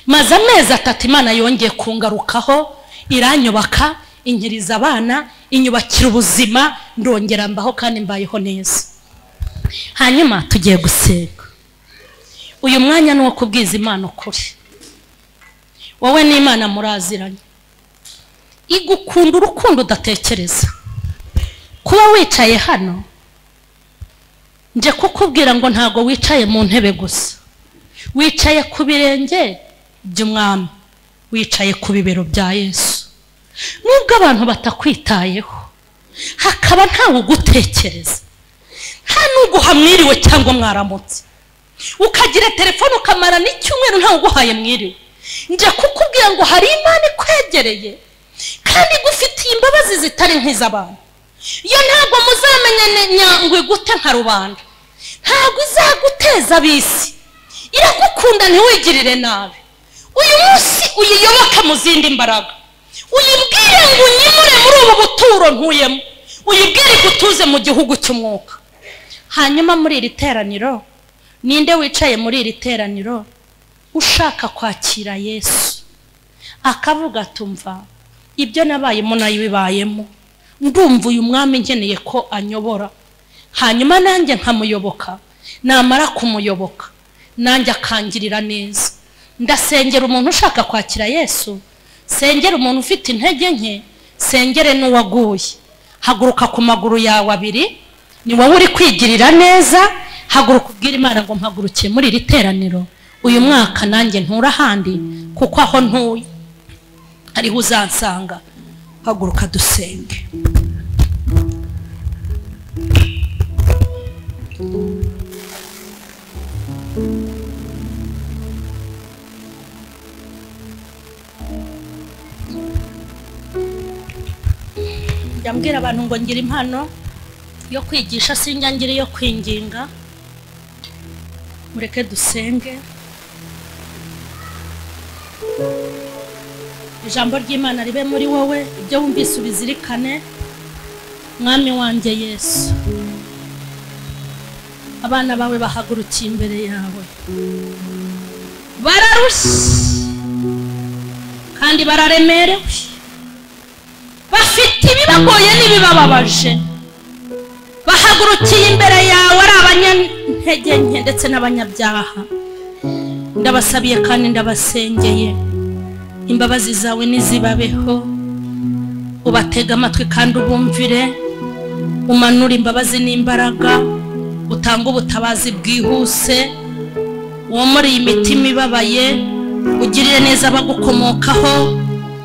[SPEAKER 1] maze amezi 3 Imana yongeye kungarukaho iranyubaka inkiriza abana inyubakira ubuzima ndongera mbaho kandi mbayeho neza hanyuma tugiye gusenga uyu mwanya ni wo kubwiza Imana ukuri wowe n'Imana muraziranye igukunda urukundo udatekereza kuba wicaye hano nje kukubwira ngo ntago wicaye mu ntebe gusa wicaye ku birenge by'umwami wicaye ku bibero bya Yesu. Nubwo abantu batakwitayeho, hakaba ntawe ugutekereza, nta n'uguha mwiriwe cyangwa mwaramutse, ukagira telefone ukamara n'icyumweru ntawe uguhaye mwiriwe, njya kukubwira ngo hari Imana ikwegereye kandi igufitiye imbabazi zitari nk'iz'abantu. Iyo ntabwo muzamenyanya ngo igute nka rubanda, ntabwo izaguteza abisi, iragukunda ntiwigirire nabi. Uyu munsi uyiyoboke mu zindi mbaraga, uyibwire ngo unyimure muri ubu buturo ntuyemo, uyibwire gutuze mu gihugu cy'umwuka. Hanyuma muri iri teraniro, ninde wicaye muri iri teraniro ushaka kwakira Yesu akavuga tumva ibyo nabayemo nayo bibayemo, ndumva uyu mwami nkeneye ko anyobora, hanyuma nanjye nkamuyoboka, namara kumuyoboka nanjye akangirira neza. Ndasengera umuntu ushaka kwakira Yesu, sengera umuntu ufite intege nke, sengere n'uwaguye. Haguruka ku maguru yawe abiri, ni wowe uri kwigirira neza. Haguruka ubwira Imana ngo mpagurukiye muri iri teraniro uyu mwaka, nanjye ntura handi kuko aho ntuye ariho uzansanga. Haguruka dusenge. Njambwira abantu ngo ngira impano yo kwigisha, sinjya ngira yo kwinginga. Mureke dusenge. Ijambo ry'Imana ribe muri wowe, ibyo wumvise ubizirikane. Mwami wanjye Yesu, abana bawe bahagurukiye imbere yawe, bararushye kandi bararemerewe, bafite ibibagoye n'ibibababaje, bahagurukiye imbere yawe ari abanyantege nke ndetse n'abanyabyaha. Ndabasabiye kandi ndabasengeye, imbabazi zawe nizibabeho, ubatega amatwi kandi ubumvire, umanura imbabazi n'imbaraga, utanga ubutabazi bwihuse, womore imitima ibabaye, ugirire neza abagukomokaho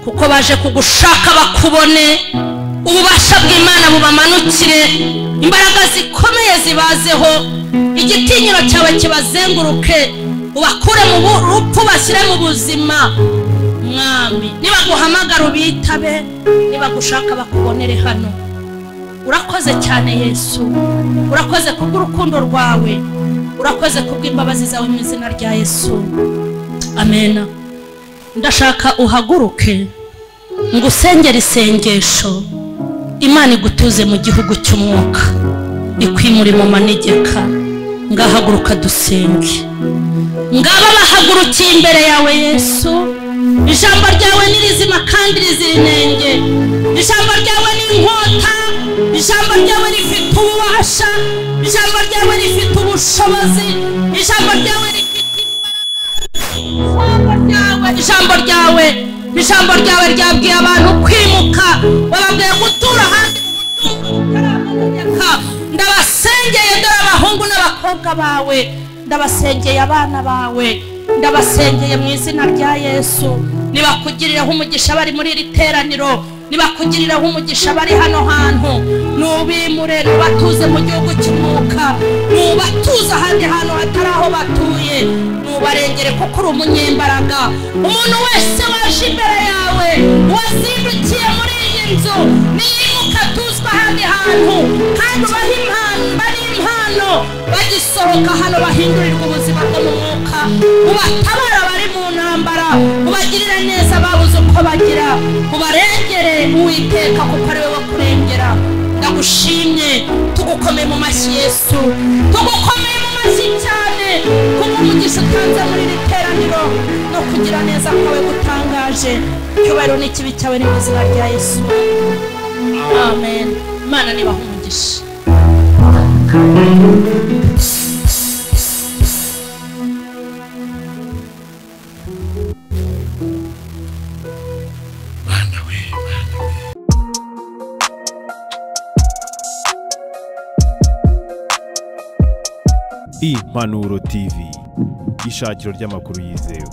[SPEAKER 1] kuko baje kugushaka bakubone. Ububasha bw'Imana bubamanukire, imbaraga zikomeye zibazeho, igitinyiro cyawe kibazenguruke, ubakure mu rupfu bashyire mu buzima. Mwami, nibaguhamagara ubitabe, nibagushaka bakubonere hano. Urakoze cyane Yesu, urakoze kubw'urukundo rwawe, urakoze kubw'imbabazi zawe mu izina rya Yesu, amen. Ndashaka uhaguruke ngo usengere isengesho, Imana igutuze mu gihugu cy'umwuka, ikwimure mu manegeka. Ngahaguruka dusenge. Ngaba bahagurukiye imbere yawe Yesu, ijambo ryawe ni rizima kandi rizira inenge, ijambo ryawe ni inkota, ijambo ryawe rifite ububasha, ijambo ryawe rifite ubushobozi, ijambo ryawe rifite imbaraga. Ijambo ryawe ryabwiye abantu kwimuka, bababwiye gutura ahandi utaramanegeka. Ndabasengeye dore abahungu n'abakobwa bawe, ndabasengeye abana bawe, ndabasengeye mu izina rya Yesu. Nibakugirireho umugisha bari muri iri teraniro, nibakugirireho umugisha bari hano hantu, nubimure nubatuze mu gihugu cy'umwuka, nubatuze ahandi hantu hatari aho batuye, nubarengere kuko uri umunyembaraga. Umuntu wese waje imbere yawe, wazindukiye muri iyi nzu, niyimuka tuzwe ahandi hantu, kandi ubahe impano bagisohoka hano bahindurirwa ubuzima bwo mu mwuka. Ubatabara bari mu ntambara, ubagirire neza babuze uko bagira, ubarengere Uwiteka kuko ari wowe kurengera. Ndagushimye, tugukomeye mu mashyi Yesu, tugukomeye mu mashyi cyane kubw'umugisha utanze muri iri teraniro no kugira neza kwawe gutangaje. Icyubahiro n'ikibi cyawe ni mu izina rya Yesu, amen. Imana nibahe umugisha.
[SPEAKER 2] Impanuro TV, ishakiro ry'amakuru yizewe.